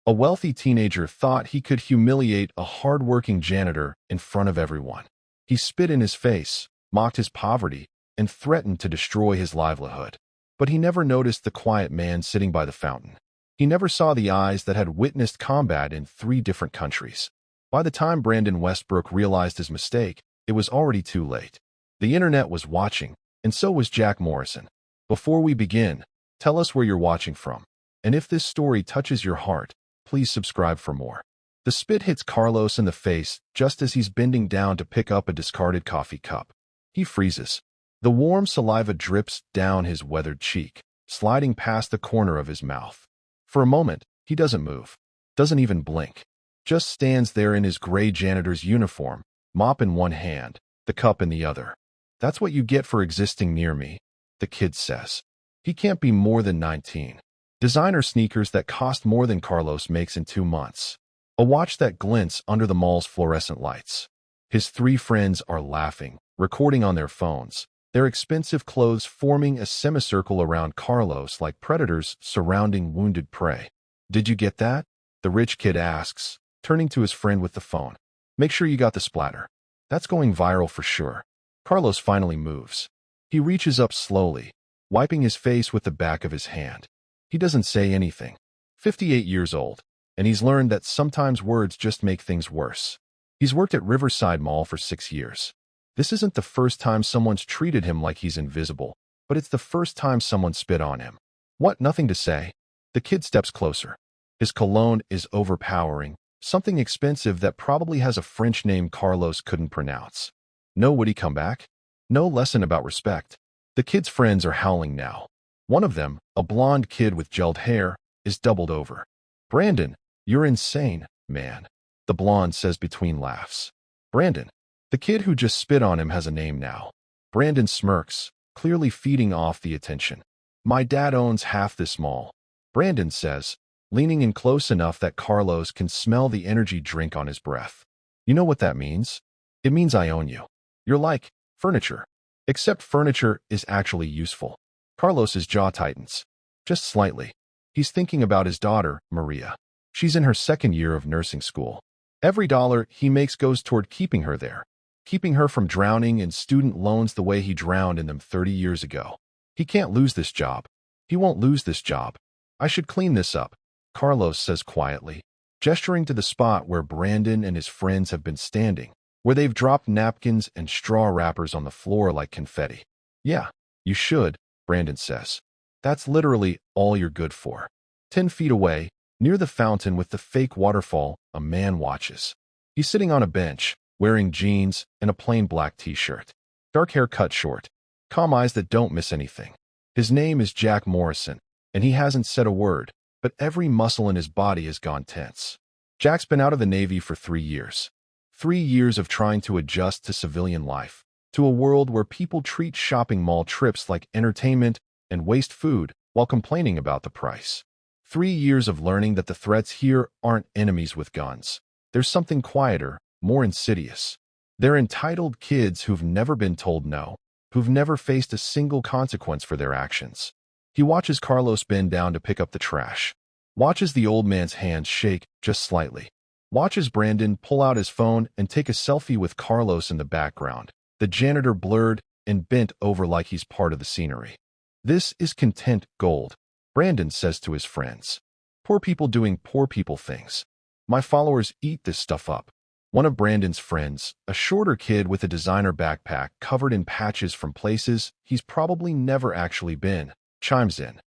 A wealthy teenager thought he could humiliate a hard-working janitor in front of everyone. He spit in his face, mocked his poverty, and threatened to destroy his livelihood. But he never noticed the quiet man sitting by the fountain. He never saw the eyes that had witnessed combat in 3 different countries. By the time Brandon Westbrook realized his mistake, it was already too late. The internet was watching, and so was Jack Morrison. Before we begin, tell us where you're watching from. And if this story touches your heart, please subscribe for more. The spit hits Carlos in the face just as he's bending down to pick up a discarded coffee cup. He freezes. The warm saliva drips down his weathered cheek, sliding past the corner of his mouth. For a moment, he doesn't move, doesn't even blink, just stands there in his gray janitor's uniform, mop in one hand, the cup in the other. That's what you get for existing near me, the kid says. He can't be more than 19. Designer sneakers that cost more than Carlos makes in 2 months. A watch that glints under the mall's fluorescent lights. His 3 friends are laughing, recording on their phones, their expensive clothes forming a semicircle around Carlos like predators surrounding wounded prey. Did you get that? The rich kid asks, turning to his friend with the phone. Make sure you got the splatter. That's going viral for sure. Carlos finally moves. He reaches up slowly, wiping his face with the back of his hand. He doesn't say anything. 58 years old, and he's learned that sometimes words just make things worse. He's worked at Riverside Mall for 6 years. This isn't the first time someone's treated him like he's invisible, but it's the first time someone spit on him. What, nothing to say? The kid steps closer. His cologne is overpowering, something expensive that probably has a French name Carlos couldn't pronounce. No, would he come back? No lesson about respect. The kid's friends are howling now. One of them, a blonde kid with gelled hair, is doubled over. Brandon, you're insane, man, the blonde says between laughs. Brandon. The kid who just spit on him has a name now. Brandon smirks, clearly feeding off the attention. My dad owns half this mall, Brandon says, leaning in close enough that Carlos can smell the energy drink on his breath. You know what that means? It means I own you. You're like furniture. Except furniture is actually useful. Carlos's jaw tightens. Just slightly. He's thinking about his daughter, Maria. She's in her 2nd year of nursing school. Every dollar he makes goes toward keeping her there. Keeping her from drowning in student loans the way he drowned in them 30 years ago. He can't lose this job. He won't lose this job. I should clean this up, Carlos says quietly, gesturing to the spot where Brandon and his friends have been standing, where they've dropped napkins and straw wrappers on the floor like confetti. Yeah, you should, Brandon says. That's literally all you're good for. 10 feet away, near the fountain with the fake waterfall, a man watches. He's sitting on a bench, wearing jeans and a plain black t-shirt. Dark hair cut short. Calm eyes that don't miss anything. His name is Jack Morrison, and he hasn't said a word, but every muscle in his body has gone tense. Jack's been out of the Navy for 3 years. 3 years of trying to adjust to civilian life, to a world where people treat shopping mall trips like entertainment and waste food while complaining about the price. 3 years of learning that the threats here aren't enemies with guns. There's something quieter, more insidious. They're entitled kids who've never been told no, who've never faced a single consequence for their actions. He watches Carlos bend down to pick up the trash. Watches the old man's hands shake just slightly. Watches Brandon pull out his phone and take a selfie with Carlos in the background, the janitor blurred and bent over like he's part of the scenery. This is content gold, Brandon says to his friends. Poor people doing poor people things. My followers eat this stuff up. One of Brandon's friends, a shorter kid with a designer backpack covered in patches from places he's probably never actually been, chimes in.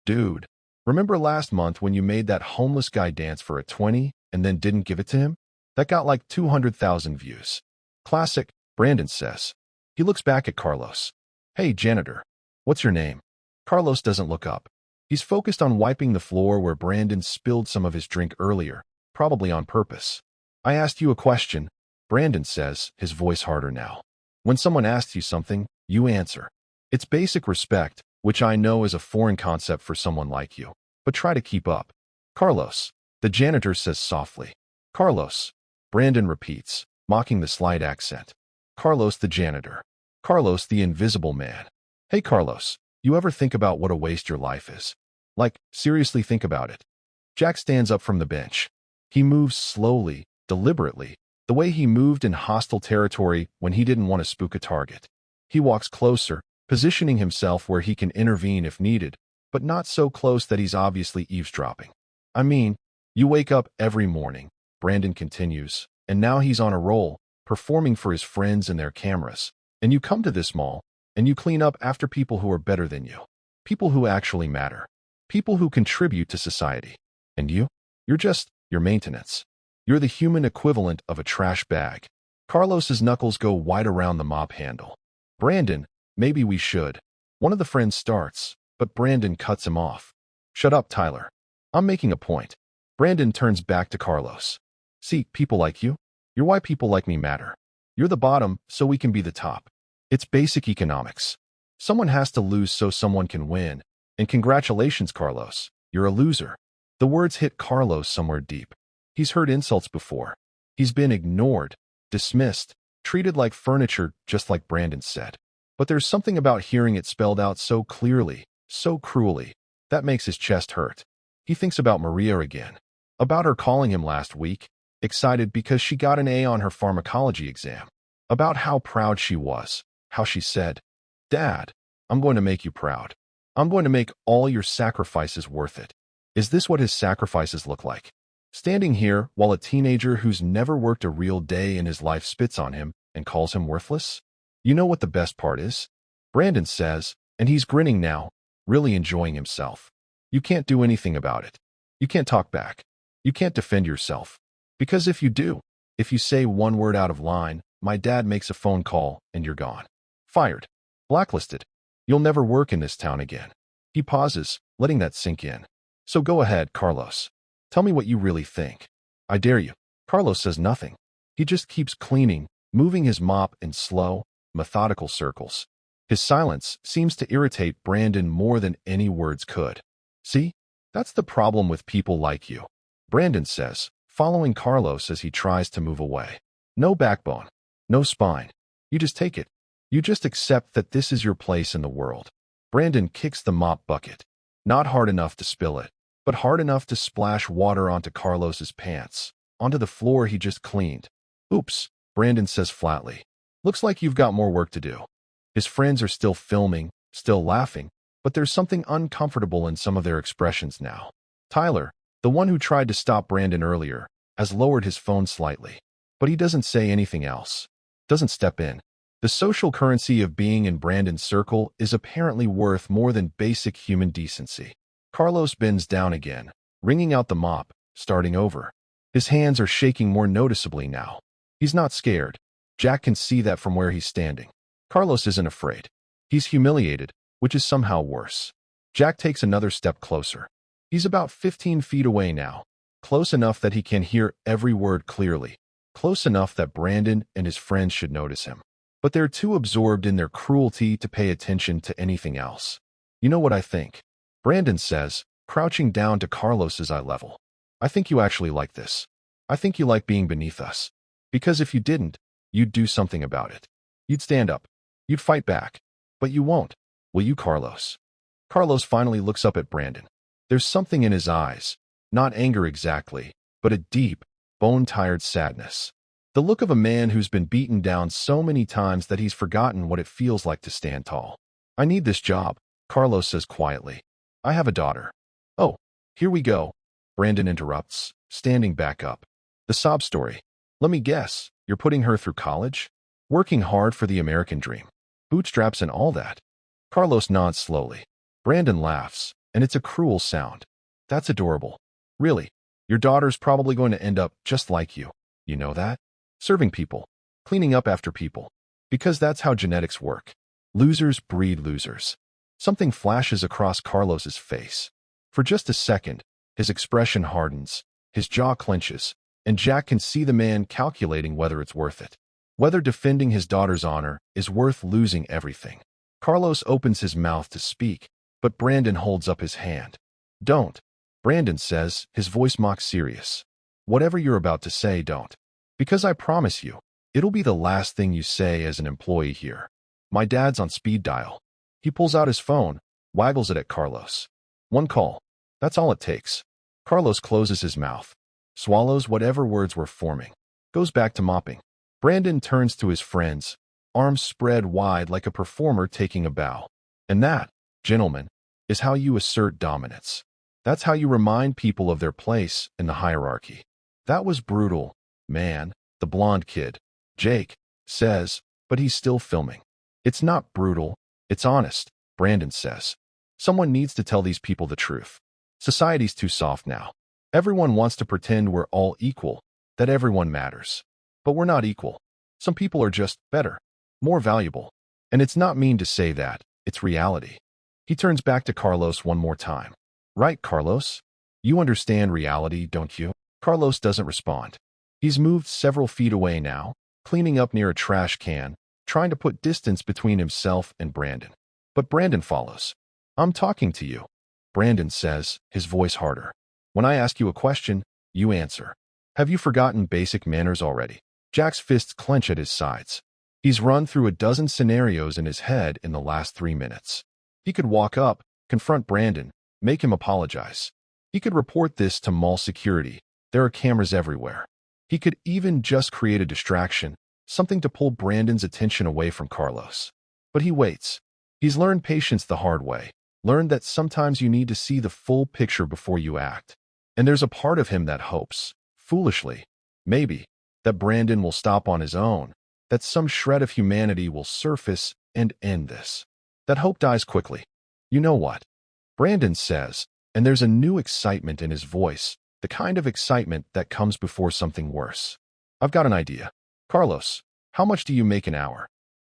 Dude, remember last month when you made that homeless guy dance for a 20 and then didn't give it to him? That got like 200,000 views. Classic, Brandon says. He looks back at Carlos. Hey, janitor. What's your name? Carlos doesn't look up. He's focused on wiping the floor where Brandon spilled some of his drink earlier, probably on purpose. I asked you a question, Brandon says, his voice harder now. When someone asks you something, you answer. It's basic respect, which I know is a foreign concept for someone like you, but try to keep up. Carlos, the janitor says softly. Carlos, Brandon repeats, mocking the slight accent. Carlos the janitor. Carlos the invisible man. Hey Carlos, you ever think about what a waste your life is? Like, seriously think about it. Jack stands up from the bench. He moves slowly, deliberately, the way he moved in hostile territory when he didn't want to spook a target. He walks closer, positioning himself where he can intervene if needed, but not so close that he's obviously eavesdropping. I mean, you wake up every morning, Brandon continues, and now he's on a roll, performing for his friends and their cameras. And you come to this mall, and you clean up after people who are better than you. People who actually matter. People who contribute to society. And you? You're just your maintenance. You're the human equivalent of a trash bag. Carlos's knuckles go wide around the mop handle. Brandon, maybe we should. One of the friends starts, but Brandon cuts him off. Shut up, Tyler. I'm making a point. Brandon turns back to Carlos. See, people like you? You're why people like me matter. You're the bottom, so we can be the top. It's basic economics. Someone has to lose so someone can win. And congratulations, Carlos. You're a loser. The words hit Carlos somewhere deep. He's heard insults before. He's been ignored, dismissed, treated like furniture, just like Brandon said. But there's something about hearing it spelled out so clearly, so cruelly, that makes his chest hurt. He thinks about Maria again. About her calling him last week, excited because she got an A on her pharmacology exam. About how proud she was, how she said, "Dad, I'm going to make you proud. I'm going to make all your sacrifices worth it." Is this what his sacrifices look like? Standing here while a teenager who's never worked a real day in his life spits on him and calls him worthless? You know what the best part is? Brandon says, and he's grinning now, really enjoying himself. You can't do anything about it. You can't talk back. You can't defend yourself. Because if you do, if you say one word out of line, my dad makes a phone call and you're gone. Fired. Blacklisted. You'll never work in this town again. He pauses, letting that sink in. So go ahead, Carlos. Tell me what you really think. I dare you. Carlos says nothing. He just keeps cleaning, moving his mop in slow, methodical circles. His silence seems to irritate Brandon more than any words could. See? That's the problem with people like you, Brandon says, following Carlos as he tries to move away. No backbone. No spine. You just take it. You just accept that this is your place in the world. Brandon kicks the mop bucket. Not hard enough to spill it, but hard enough to splash water onto Carlos's pants, onto the floor he just cleaned. Oops, Brandon says flatly. Looks like you've got more work to do. His friends are still filming, still laughing, but there's something uncomfortable in some of their expressions now. Tyler, the one who tried to stop Brandon earlier, has lowered his phone slightly, but he doesn't say anything else. Doesn't step in. The social currency of being in Brandon's circle is apparently worth more than basic human decency. Carlos bends down again, wringing out the mop, starting over. His hands are shaking more noticeably now. He's not scared. Jack can see that from where he's standing. Carlos isn't afraid. He's humiliated, which is somehow worse. Jack takes another step closer. He's about 15 feet away now, close enough that he can hear every word clearly, close enough that Brandon and his friends should notice him. But they're too absorbed in their cruelty to pay attention to anything else. You know what I think? Brandon says, crouching down to Carlos's eye level. I think you actually like this. I think you like being beneath us. Because if you didn't, you'd do something about it. You'd stand up. You'd fight back. But you won't. Will you, Carlos? Carlos finally looks up at Brandon. There's something in his eyes. Not anger exactly, but a deep, bone-tired sadness. The look of a man who's been beaten down so many times that he's forgotten what it feels like to stand tall. I need this job, Carlos says quietly. I have a daughter. Oh, here we go, Brandon interrupts, standing back up. The sob story. Let me guess, you're putting her through college? Working hard for the American dream. Bootstraps and all that. Carlos nods slowly. Brandon laughs, and it's a cruel sound. That's adorable. Really, your daughter's probably going to end up just like you. You know that? Serving people, cleaning up after people. Because that's how genetics work. Losers breed losers. Something flashes across Carlos's face. For just a second, his expression hardens, his jaw clenches, and Jack can see the man calculating whether it's worth it. Whether defending his daughter's honor is worth losing everything. Carlos opens his mouth to speak, but Brandon holds up his hand. Don't. Brandon says, his voice mock serious. Whatever you're about to say, don't. Because I promise you, it'll be the last thing you say as an employee here. My dad's on speed dial. He pulls out his phone, waggles it at Carlos. One call. That's all it takes. Carlos closes his mouth, swallows whatever words were forming, goes back to mopping. Brandon turns to his friends, arms spread wide like a performer taking a bow. And that, gentlemen, is how you assert dominance. That's how you remind people of their place in the hierarchy. That was brutal, man, the blonde kid, Jake, says, but he's still filming. It's not brutal, it's honest, Brandon says. Someone needs to tell these people the truth. Society's too soft now. Everyone wants to pretend we're all equal, that everyone matters. But we're not equal. Some people are just better, more valuable. And it's not mean to say that, it's reality. He turns back to Carlos one more time. Right, Carlos? You understand reality, don't you? Carlos doesn't respond. He's moved several feet away now, cleaning up near a trash can, trying to put distance between himself and Brandon. But Brandon follows. I'm talking to you, Brandon says, his voice harder. When I ask you a question, you answer. Have you forgotten basic manners already? Jack's fists clench at his sides. He's run through a dozen scenarios in his head in the last 3 minutes. He could walk up, confront Brandon, make him apologize. He could report this to mall security. There are cameras everywhere. He could even just create a distraction, something to pull Brandon's attention away from Carlos. But he waits. He's learned patience the hard way, learned that sometimes you need to see the full picture before you act. And there's a part of him that hopes, foolishly, maybe, that Brandon will stop on his own, that some shred of humanity will surface and end this. That hope dies quickly. You know what? Brandon says, and there's a new excitement in his voice, the kind of excitement that comes before something worse. I've got an idea. Carlos, how much do you make an hour?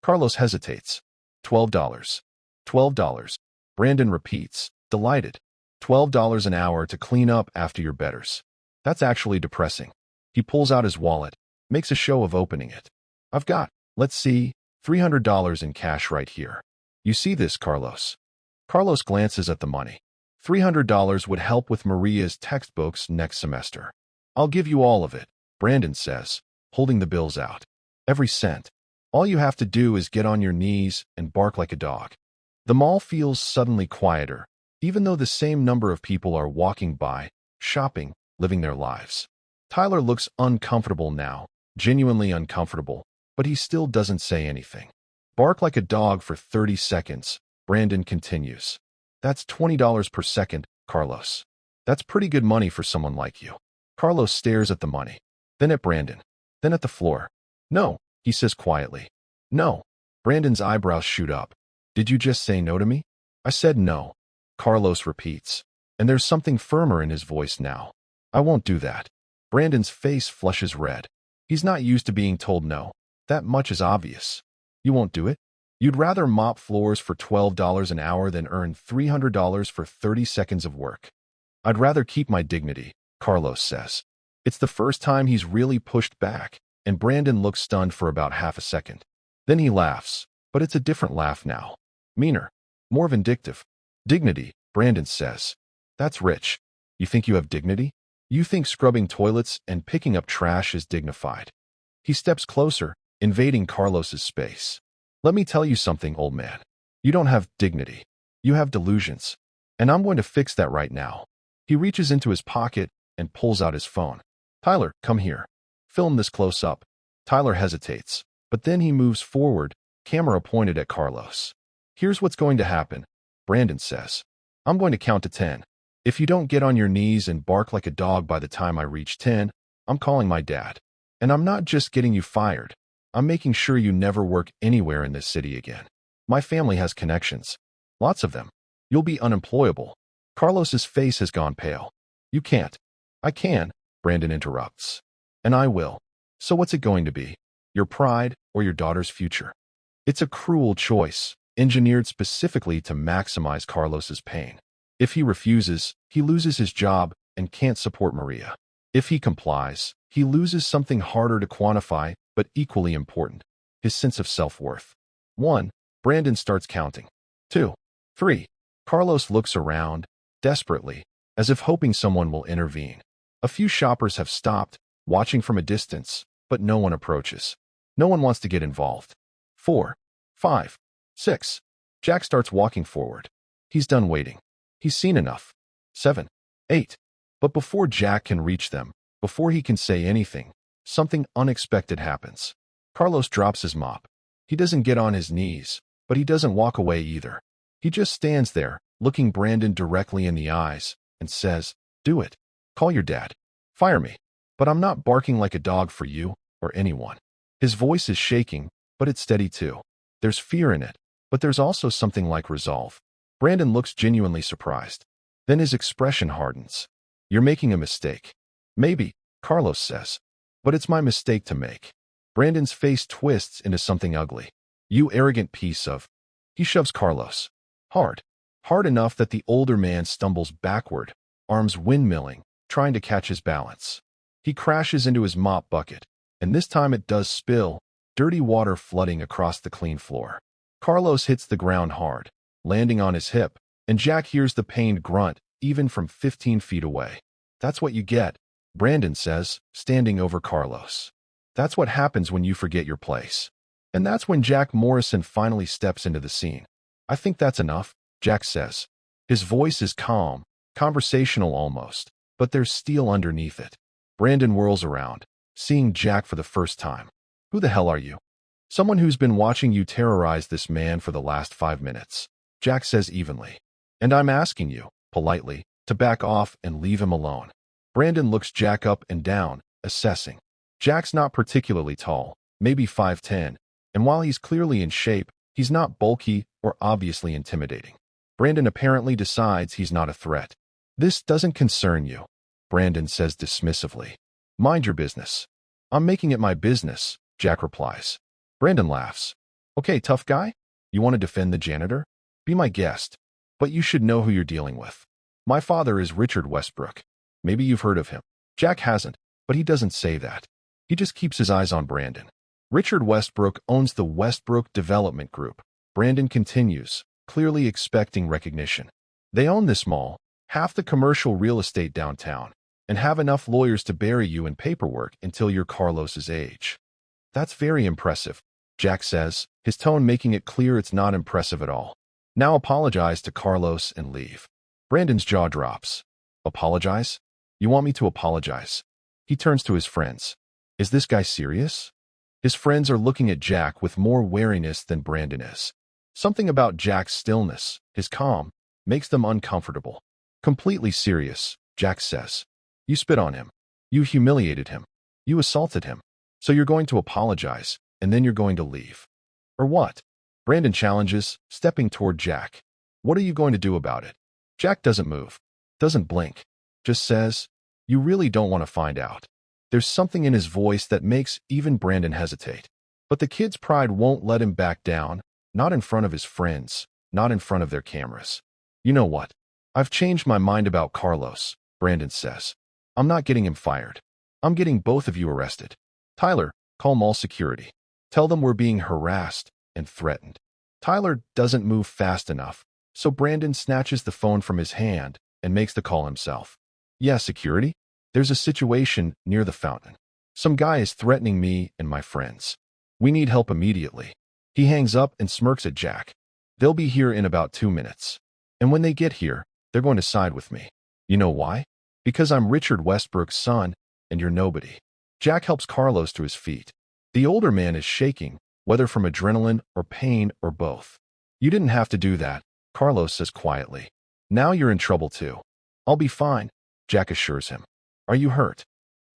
Carlos hesitates. $12. $12. Brandon repeats, delighted. $12 an hour to clean up after your betters. That's actually depressing. He pulls out his wallet, makes a show of opening it. I've got, let's see, $300 in cash right here. You see this, Carlos? Carlos glances at the money. $300 would help with Maria's textbooks next semester. I'll give you all of it, Brandon says, holding the bills out. Every cent. All you have to do is get on your knees and bark like a dog. The mall feels suddenly quieter, even though the same number of people are walking by, shopping, living their lives. Tyler looks uncomfortable now, genuinely uncomfortable, but he still doesn't say anything. Bark like a dog for 30 seconds, Brandon continues. That's $20 per second, Carlos. That's pretty good money for someone like you. Carlos stares at the money, then at Brandon, then at the floor. No, he says quietly. No. Brandon's eyebrows shoot up. Did you just say no to me? I said no. Carlos repeats, and there's something firmer in his voice now. I won't do that. Brandon's face flushes red. He's not used to being told no. That much is obvious. You won't do it? You'd rather mop floors for $12 an hour than earn $300 for 30 seconds of work. I'd rather keep my dignity, Carlos says. It's the first time he's really pushed back, and Brandon looks stunned for about half a second. Then he laughs, but it's a different laugh now. Meaner, more vindictive. Dignity, Brandon says. That's rich. You think you have dignity? You think scrubbing toilets and picking up trash is dignified. He steps closer, invading Carlos's space. Let me tell you something, old man. You don't have dignity. You have delusions. And I'm going to fix that right now. He reaches into his pocket and pulls out his phone. Tyler, come here. Film this close up. Tyler hesitates, but then he moves forward, camera pointed at Carlos. Here's what's going to happen, Brandon says. I'm going to count to 10. If you don't get on your knees and bark like a dog by the time I reach 10, I'm calling my dad. And I'm not just getting you fired. I'm making sure you never work anywhere in this city again. My family has connections. Lots of them. You'll be unemployable. Carlos's face has gone pale. You can't. I can, Brandon interrupts. And I will. So what's it going to be? Your pride or your daughter's future? It's a cruel choice, engineered specifically to maximize Carlos's pain. If he refuses, he loses his job and can't support Maria. If he complies, he loses something harder to quantify but equally important, his sense of self-worth. 1. Brandon starts counting. 2. 3. Carlos looks around, desperately, as if hoping someone will intervene. A few shoppers have stopped, watching from a distance, but no one approaches. No one wants to get involved. 4. 5. 6. Jack starts walking forward. He's done waiting. He's seen enough. 7. 8. But before Jack can reach them, before he can say anything, something unexpected happens. Carlos drops his mop. He doesn't get on his knees, but he doesn't walk away either. He just stands there, looking Brandon directly in the eyes, and says, "Do it. Call your dad. Fire me. But I'm not barking like a dog for you or anyone." His voice is shaking, but it's steady too. There's fear in it, but there's also something like resolve. Brandon looks genuinely surprised. Then his expression hardens. "You're making a mistake." "Maybe," Carlos says. "But it's my mistake to make." Brandon's face twists into something ugly. "You arrogant piece of—" He shoves Carlos. Hard. Hard enough that the older man stumbles backward, arms windmilling, trying to catch his balance. He crashes into his mop bucket, and this time it does spill, dirty water flooding across the clean floor. Carlos hits the ground hard, landing on his hip, and Jack hears the pained grunt, even from 15 feet away. "That's what you get," Brandon says, standing over Carlos. "That's what happens when you forget your place." And that's when Jack Morrison finally steps into the scene. "I think that's enough," Jack says. His voice is calm, conversational almost, but there's steel underneath it. Brandon whirls around, seeing Jack for the first time. "Who the hell are you?" "Someone who's been watching you terrorize this man for the last 5 minutes," Jack says evenly. "And I'm asking you, politely, to back off and leave him alone." Brandon looks Jack up and down, assessing. Jack's not particularly tall, maybe 5'10", and while he's clearly in shape, he's not bulky or obviously intimidating. Brandon apparently decides he's not a threat. "This doesn't concern you," Brandon says dismissively. "Mind your business." "I'm making it my business," Jack replies. Brandon laughs. "Okay, tough guy? You want to defend the janitor? Be my guest. But you should know who you're dealing with. My father is Richard Westbrook. Maybe you've heard of him." Jack hasn't, but he doesn't say that. He just keeps his eyes on Brandon. "Richard Westbrook owns the Westbrook Development Group." Brandon continues, clearly expecting recognition. "They own this mall, half the commercial real estate downtown, and have enough lawyers to bury you in paperwork until you're Carlos's age." "That's very impressive," Jack says, his tone making it clear it's not impressive at all. "Now apologize to Carlos and leave." Brandon's jaw drops. "Apologize? You want me to apologize?" He turns to his friends. "Is this guy serious?" His friends are looking at Jack with more wariness than Brandon is. Something about Jack's stillness, his calm, makes them uncomfortable. "Completely serious," Jack says. "You spit on him. You humiliated him. You assaulted him. So you're going to apologize, and then you're going to leave. Or what?" Brandon challenges, stepping toward Jack. "What are you going to do about it?" Jack doesn't move, doesn't blink, just says, "You really don't want to find out." There's something in his voice that makes even Brandon hesitate. But the kid's pride won't let him back down, not in front of his friends, not in front of their cameras. "You know what? I've changed my mind about Carlos," Brandon says. "I'm not getting him fired. I'm getting both of you arrested. Tyler, call mall security. Tell them we're being harassed and threatened." Tyler doesn't move fast enough, so Brandon snatches the phone from his hand and makes the call himself. "Yeah, security? There's a situation near the fountain. Some guy is threatening me and my friends. We need help immediately." He hangs up and smirks at Jack. "They'll be here in about 2 minutes. And when they get here, they're going to side with me. You know why? Because I'm Richard Westbrook's son, and you're nobody." Jack helps Carlos to his feet. The older man is shaking, whether from adrenaline or pain or both. "You didn't have to do that," Carlos says quietly. "Now you're in trouble too." "I'll be fine," Jack assures him. "Are you hurt?"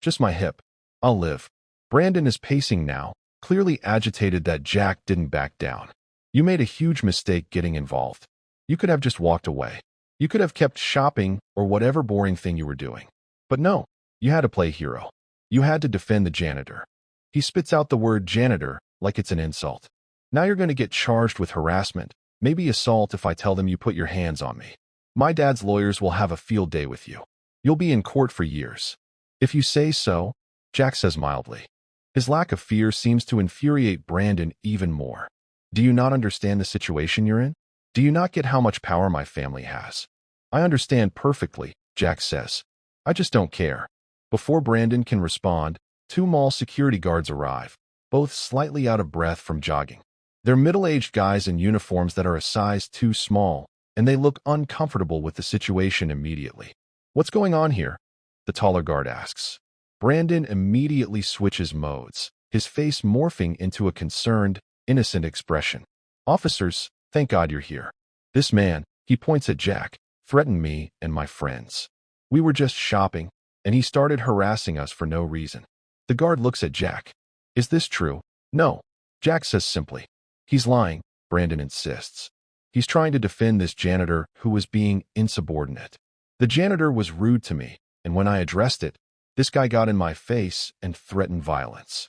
"Just my hip. I'll live." Brandon is pacing now, clearly agitated that Jack didn't back down. "You made a huge mistake getting involved. You could have just walked away. You could have kept shopping or whatever boring thing you were doing. But no, you had to play hero. You had to defend the janitor." He spits out the word janitor like it's an insult. "Now you're going to get charged with harassment, maybe assault if I tell them you put your hands on me. My dad's lawyers will have a field day with you. You'll be in court for years." "If you say so," Jack says mildly. His lack of fear seems to infuriate Brandon even more. "Do you not understand the situation you're in? Do you not get how much power my family has?" "I understand perfectly," Jack says. "I just don't care." Before Brandon can respond, 2 mall security guards arrive, both slightly out of breath from jogging. They're middle-aged guys in uniforms that are a size too small, and they look uncomfortable with the situation immediately. "What's going on here?" the taller guard asks. Brandon immediately switches modes, his face morphing into a concerned, innocent expression. Officers, thank God you're here. This man, he points at Jack, threatened me and my friends. We were just shopping, and he started harassing us for no reason. The guard looks at Jack. Is this true? No. Jack says simply. He's lying, Brandon insists. He's trying to defend this janitor who was being insubordinate. The janitor was rude to me, and when I addressed it, this guy got in my face and threatened violence.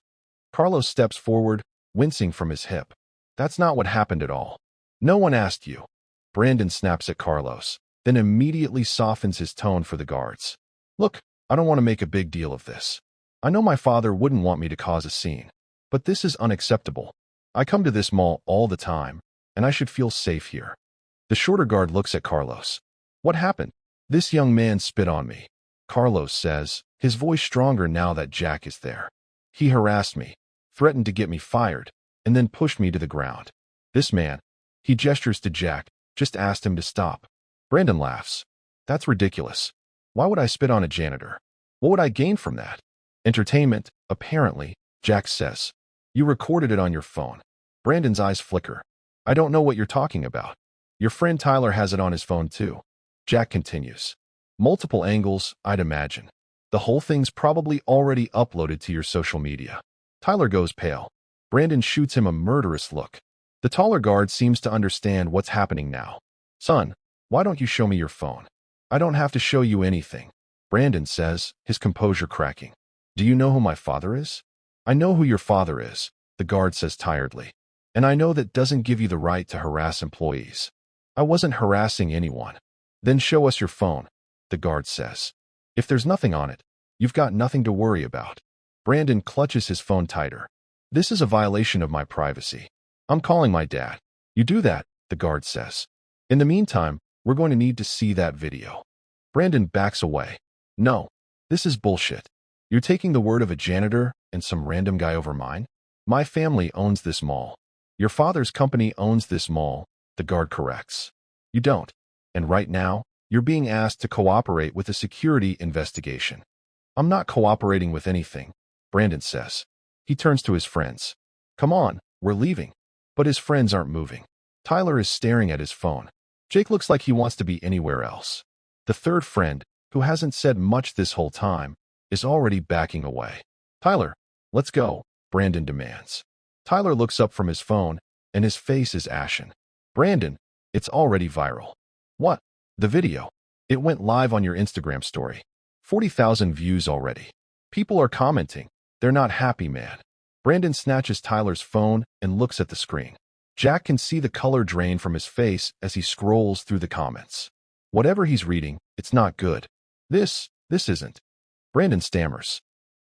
Carlos steps forward, wincing from his hip. That's not what happened at all. No one asked you. Brandon snaps at Carlos, then immediately softens his tone for the guards. Look, I don't want to make a big deal of this. I know my father wouldn't want me to cause a scene, but this is unacceptable. I come to this mall all the time, and I should feel safe here. The shorter guard looks at Carlos. What happened? This young man spit on me, Carlos says, his voice stronger now that Jack is there. He harassed me, threatened to get me fired, and then pushed me to the ground. This man, he gestures to Jack, just asked him to stop. Brandon laughs. That's ridiculous. Why would I spit on a janitor? What would I gain from that? Entertainment, apparently, Jack says. You recorded it on your phone. Brandon's eyes flicker. I don't know what you're talking about. Your friend Tyler has it on his phone too. Jack continues. Multiple angles, I'd imagine. The whole thing's probably already uploaded to your social media. Tyler goes pale. Brandon shoots him a murderous look. The taller guard seems to understand what's happening now. Son, why don't you show me your phone? I don't have to show you anything, Brandon says, his composure cracking. Do you know who my father is? I know who your father is, the guard says tiredly. And I know that doesn't give you the right to harass employees. I wasn't harassing anyone. Then show us your phone, the guard says. If there's nothing on it, you've got nothing to worry about. Brandon clutches his phone tighter. This is a violation of my privacy. I'm calling my dad. You do that, the guard says. In the meantime, we're going to need to see that video. Brandon backs away. No, this is bullshit. You're taking the word of a janitor and some random guy over mine? My family owns this mall. Your father's company owns this mall, the guard corrects. You don't. And right now, you're being asked to cooperate with a security investigation. I'm not cooperating with anything, Brandon says. He turns to his friends. Come on, we're leaving. But his friends aren't moving. Tyler is staring at his phone. Jake looks like he wants to be anywhere else. The third friend, who hasn't said much this whole time, is already backing away. Tyler, let's go, Brandon demands. Tyler looks up from his phone, and his face is ashen. Brandon, it's already viral. What? The video. It went live on your Instagram story. 40,000 views already. People are commenting. They're not happy, man. Brandon snatches Tyler's phone and looks at the screen. Jack can see the color drain from his face as he scrolls through the comments. Whatever he's reading, it's not good. This isn't. Brandon stammers.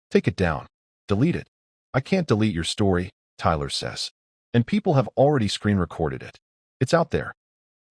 Take it down. Delete it. I can't delete your story, Tyler says. And people have already screen recorded it. It's out there.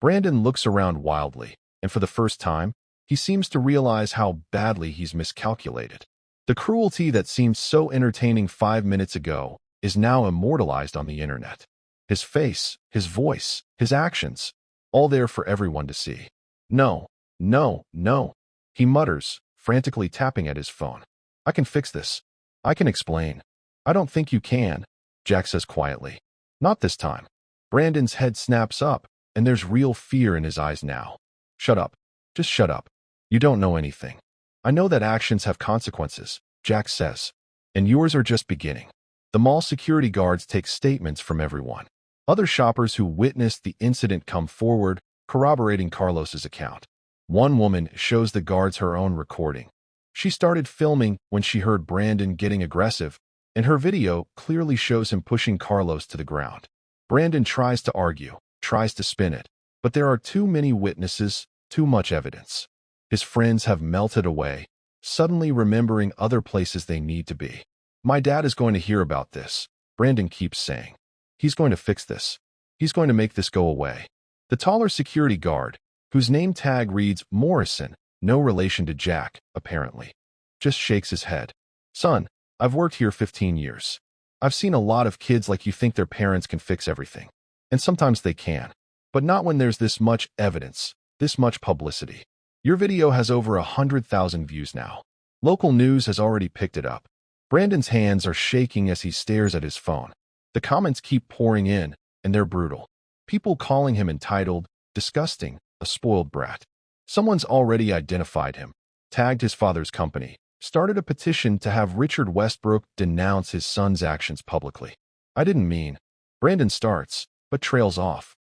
Brandon looks around wildly, and for the first time, he seems to realize how badly he's miscalculated. The cruelty that seemed so entertaining 5 minutes ago is now immortalized on the internet. His face, his voice, his actions, all there for everyone to see. No, no, no, he mutters, frantically tapping at his phone. I can fix this. I can explain. I don't think you can, Jack says quietly. Not this time. Brandon's head snaps up, and there's real fear in his eyes now. Shut up. Just shut up. You don't know anything. I know that actions have consequences, Jack says. And yours are just beginning. The mall security guards take statements from everyone. Other shoppers who witnessed the incident come forward, corroborating Carlos's account. One woman shows the guards her own recording. She started filming when she heard Brandon getting aggressive, and her video clearly shows him pushing Carlos to the ground. Brandon tries to argue, tries to spin it, but there are too many witnesses, too much evidence. His friends have melted away, suddenly remembering other places they need to be. My dad is going to hear about this, Brandon keeps saying. He's going to fix this. He's going to make this go away. The taller security guard, whose name tag reads Morrison, no relation to Jack, apparently, just shakes his head. Son, I've worked here 15 years. I've seen a lot of kids like you think their parents can fix everything. And sometimes they can. But not when there's this much evidence, this much publicity. Your video has over 100,000 views now. Local news has already picked it up. Brandon's hands are shaking as he stares at his phone. The comments keep pouring in, and they're brutal. People calling him entitled, disgusting, a spoiled brat. Someone's already identified him, tagged his father's company, started a petition to have Richard Westbrook denounce his son's actions publicly. I didn't mean. Brandon starts, but trails off.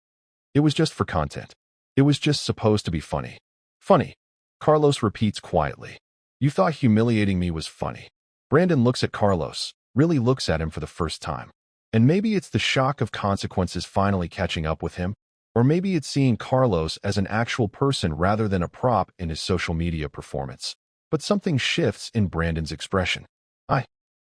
It was just for content. It was just supposed to be funny. Funny. Carlos repeats quietly. You thought humiliating me was funny. Brandon looks at Carlos, really looks at him for the first time. And maybe it's the shock of consequences finally catching up with him, or maybe it's seeing Carlos as an actual person rather than a prop in his social media performance. But something shifts in Brandon's expression.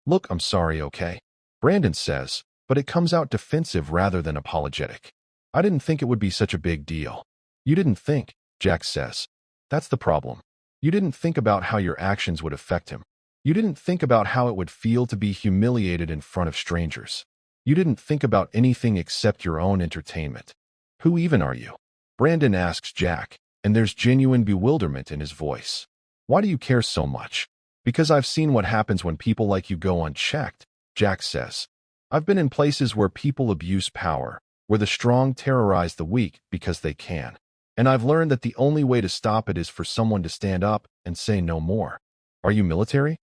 Look, I'm sorry, okay? Brandon says, but it comes out defensive rather than apologetic. I didn't think it would be such a big deal. You didn't think, Jack says. That's the problem. You didn't think about how your actions would affect him. You didn't think about how it would feel to be humiliated in front of strangers. You didn't think about anything except your own entertainment. Who even are you? Brandon asks Jack, and there's genuine bewilderment in his voice. Why do you care so much? Because I've seen what happens when people like you go unchecked, Jack says. I've been in places where people abuse power, where the strong terrorize the weak because they can. And I've learned that the only way to stop it is for someone to stand up and say no more. Are you military?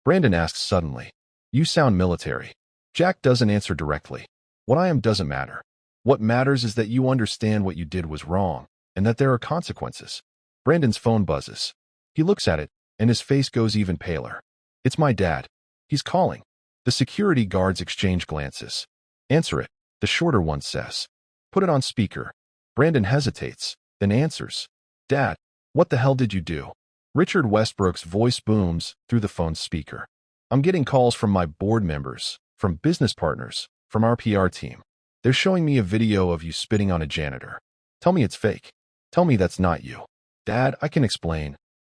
Brandon asks suddenly. You sound military. Jack doesn't answer directly. What I am doesn't matter. What matters is that you understand what you did was wrong, and that there are consequences. Brandon's phone buzzes. He looks at it, and his face goes even paler. It's my dad. He's calling. The security guards exchange glances. Answer it, the shorter one says. Put it on speaker. Brandon hesitates, then answers. Dad, what the hell did you do? Richard Westbrook's voice booms through the phone's speaker. I'm getting calls from my board members, from business partners, from our PR team. They're showing me a video of you spitting on a janitor. Tell me it's fake. Tell me that's not you. Dad, I can explain.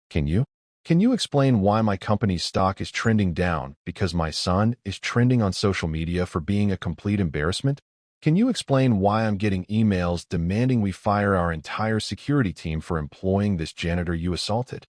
Can you? Can you explain why my company's stock is trending down because my son is trending on social media for being a complete embarrassment? Can you explain why I'm getting emails demanding we fire our entire security team for employing this janitor you assaulted?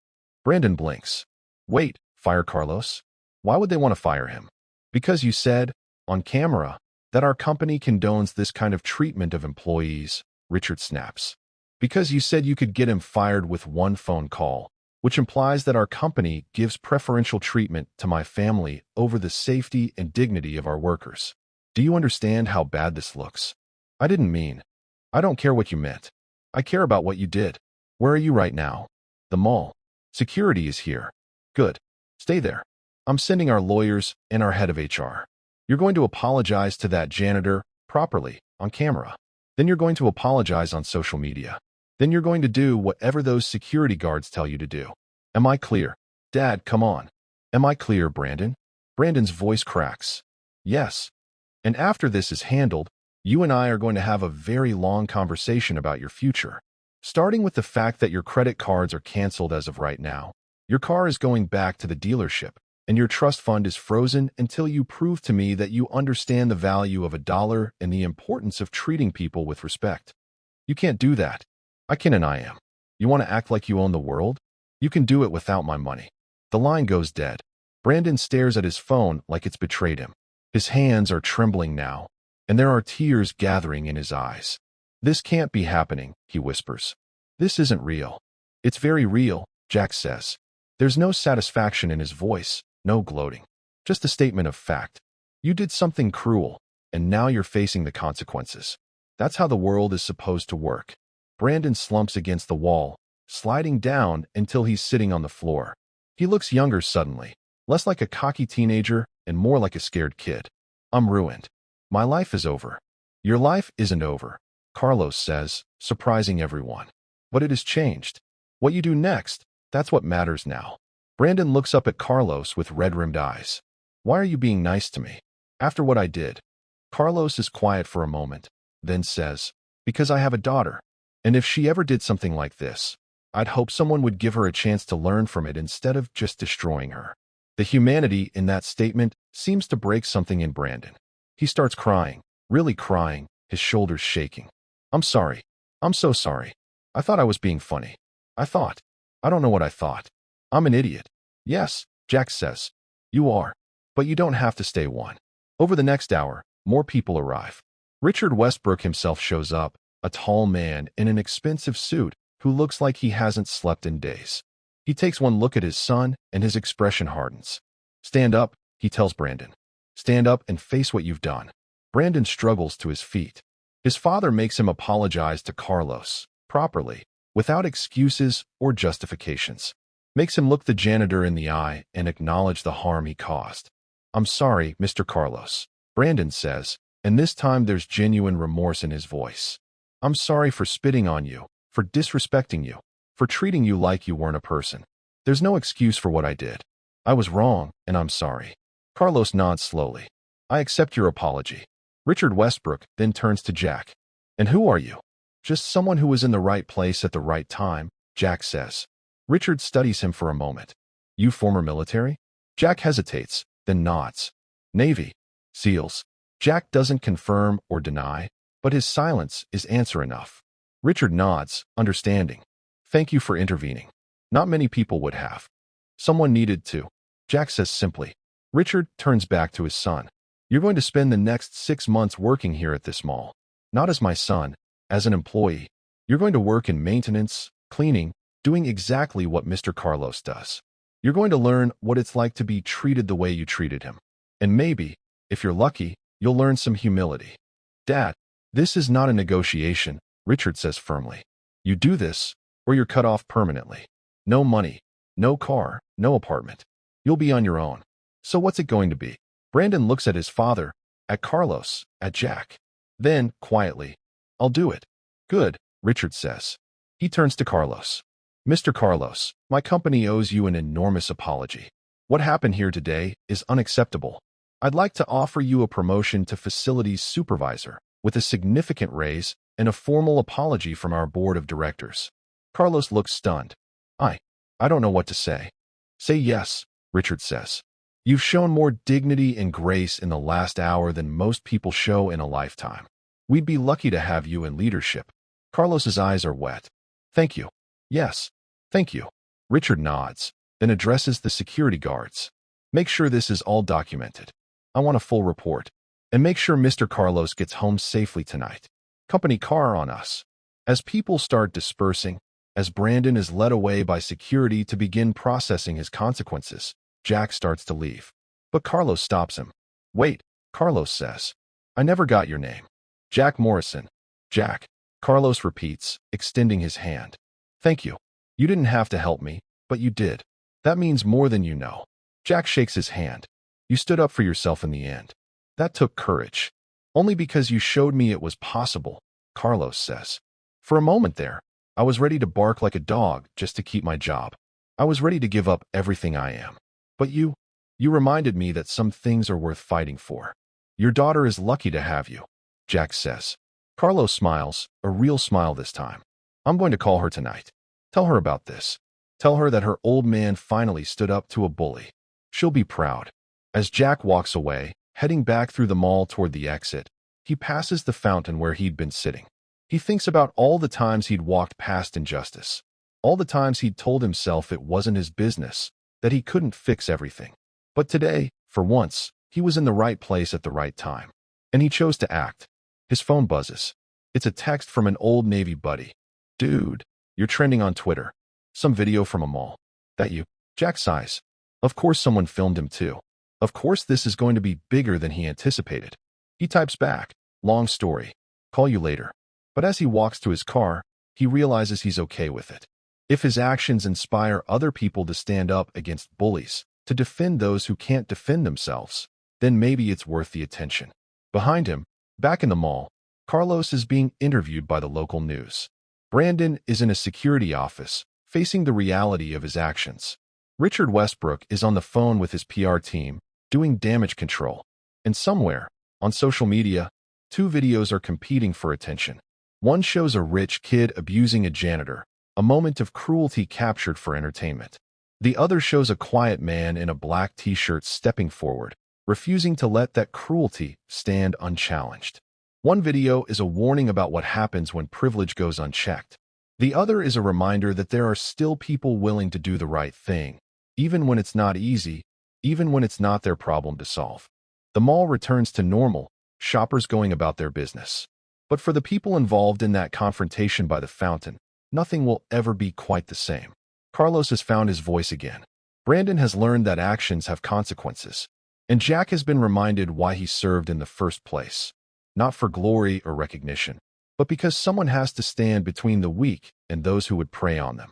Brandon blinks. Wait, fire Carlos? Why would they want to fire him? Because you said, on camera, that our company condones this kind of treatment of employees, Richard snaps. Because you said you could get him fired with one phone call, which implies that our company gives preferential treatment to my family over the safety and dignity of our workers. Do you understand how bad this looks? I didn't mean. I don't care what you meant. I care about what you did. Where are you right now? The mall. Security is here. Good. Stay there. I'm sending our lawyers and our head of HR. You're going to apologize to that janitor properly, on camera. Then you're going to apologize on social media. Then you're going to do whatever those security guards tell you to do. Am I clear? Dad, come on. Am I clear, Brandon? Brandon's voice cracks. Yes. And after this is handled, you and I are going to have a very long conversation about your future. Starting with the fact that your credit cards are canceled as of right now. Your car is going back to the dealership, and your trust fund is frozen until you prove to me that you understand the value of $1 and the importance of treating people with respect. You can't do that. I can and I am. You want to act like you own the world? You can do it without my money. The line goes dead. Brandon stares at his phone like it's betrayed him. His hands are trembling now, and there are tears gathering in his eyes. This can't be happening, he whispers. This isn't real. It's very real, Jack says. There's no satisfaction in his voice, no gloating. Just a statement of fact. You did something cruel, and now you're facing the consequences. That's how the world is supposed to work. Brandon slumps against the wall, sliding down until he's sitting on the floor. He looks younger suddenly, less like a cocky teenager and more like a scared kid. I'm ruined. My life is over. Your life isn't over, Carlos says, surprising everyone. But it has changed. What you do next, that's what matters now. Brandon looks up at Carlos with red-rimmed eyes. Why are you being nice to me? After what I did. Carlos is quiet for a moment, then says, because I have a daughter. And if she ever did something like this, I'd hope someone would give her a chance to learn from it instead of just destroying her. The humanity in that statement seems to break something in Brandon. He starts crying, really crying, his shoulders shaking. I'm sorry. I'm so sorry. I thought I was being funny. I don't know what I thought. I'm an idiot. Yes, Jack says. You are. But you don't have to stay one. Over the next hour, more people arrive. Richard Westbrook himself shows up, a tall man in an expensive suit who looks like he hasn't slept in days. He takes one look at his son and his expression hardens. Stand up, he tells Brandon. Stand up and face what you've done. Brandon struggles to his feet. His father makes him apologize to Carlos, properly, without excuses or justifications. Makes him look the janitor in the eye and acknowledge the harm he caused. I'm sorry, Mr. Carlos, Brandon says, and this time there's genuine remorse in his voice. I'm sorry for spitting on you, for disrespecting you, for treating you like you weren't a person. There's no excuse for what I did. I was wrong, and I'm sorry. Carlos nods slowly. I accept your apology. Richard Westbrook then turns to Jack. And who are you? Just someone who was in the right place at the right time, Jack says. Richard studies him for a moment. You former military? Jack hesitates, then nods. Navy. SEALs. Jack doesn't confirm or deny, but his silence is answer enough. Richard nods, understanding. Thank you for intervening. Not many people would have. Someone needed to. Jack says simply. Richard turns back to his son. You're going to spend the next 6 months working here at this mall. Not as my son, as an employee. You're going to work in maintenance, cleaning, doing exactly what Mr. Carlos does. You're going to learn what it's like to be treated the way you treated him. And maybe, if you're lucky, you'll learn some humility. Dad, this is not a negotiation, Richard says firmly. You do this, or you're cut off permanently. No money, no car, no apartment. You'll be on your own. So what's it going to be? Brandon looks at his father, at Carlos, at Jack. Then, quietly, I'll do it. Good, Richard says. He turns to Carlos. Mr. Carlos, my company owes you an enormous apology. What happened here today is unacceptable. I'd like to offer you a promotion to facilities supervisor with a significant raise and a formal apology from our board of directors. Carlos looks stunned. I don't know what to say. Say yes, Richard says. You've shown more dignity and grace in the last hour than most people show in a lifetime. We'd be lucky to have you in leadership. Carlos's eyes are wet. Thank you. Yes, thank you. Richard nods, then addresses the security guards. Make sure this is all documented. I want a full report. And make sure Mr. Carlos gets home safely tonight. Company car on us. As people start dispersing, as Brandon is led away by security to begin processing his consequences, Jack starts to leave. But Carlos stops him. Wait, Carlos says. I never got your name. Jack Morrison. Jack. Carlos repeats, extending his hand. Thank you. You didn't have to help me, but you did. That means more than you know. Jack shakes his hand. You stood up for yourself in the end. That took courage. Only because you showed me it was possible, Carlos says. For a moment there, I was ready to bark like a dog just to keep my job. I was ready to give up everything I am. But you reminded me that some things are worth fighting for. Your daughter is lucky to have you, Jack says. Carlos smiles, a real smile this time. I'm going to call her tonight. Tell her about this. Tell her that her old man finally stood up to a bully. She'll be proud. As Jack walks away, heading back through the mall toward the exit, he passes the fountain where he'd been sitting. He thinks about all the times he'd walked past injustice, all the times he'd told himself it wasn't his business, that he couldn't fix everything. But today, for once, he was in the right place at the right time. And he chose to act. His phone buzzes. It's a text from an old Navy buddy. Dude, you're trending on Twitter. Some video from a mall. That you? Jack sighs. Of course someone filmed him too. Of course this is going to be bigger than he anticipated. He types back. Long story. Call you later. But as he walks to his car, he realizes he's okay with it. If his actions inspire other people to stand up against bullies, to defend those who can't defend themselves, then maybe it's worth the attention. Behind him, back in the mall, Carlos is being interviewed by the local news. Brandon is in a security office, facing the reality of his actions. Richard Westbrook is on the phone with his PR team, doing damage control. And somewhere, on social media, 2 videos are competing for attention. One shows a rich kid abusing a janitor, a moment of cruelty captured for entertainment. The other shows a quiet man in a black t-shirt stepping forward, refusing to let that cruelty stand unchallenged. One video is a warning about what happens when privilege goes unchecked. The other is a reminder that there are still people willing to do the right thing, even when it's not easy, even when it's not their problem to solve. The mall returns to normal, shoppers going about their business. But for the people involved in that confrontation by the fountain, nothing will ever be quite the same. Carlos has found his voice again. Brandon has learned that actions have consequences. And Jack has been reminded why he served in the first place. Not for glory or recognition, but because someone has to stand between the weak and those who would prey on them.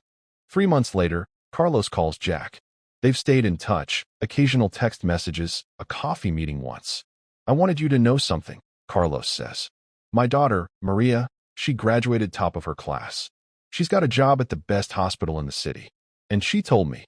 3 months later, Carlos calls Jack. They've stayed in touch, occasional text messages, a coffee meeting once. "I wanted you to know something," Carlos says. "My daughter, Maria, she graduated top of her class. She's got a job at the best hospital in the city. And she told me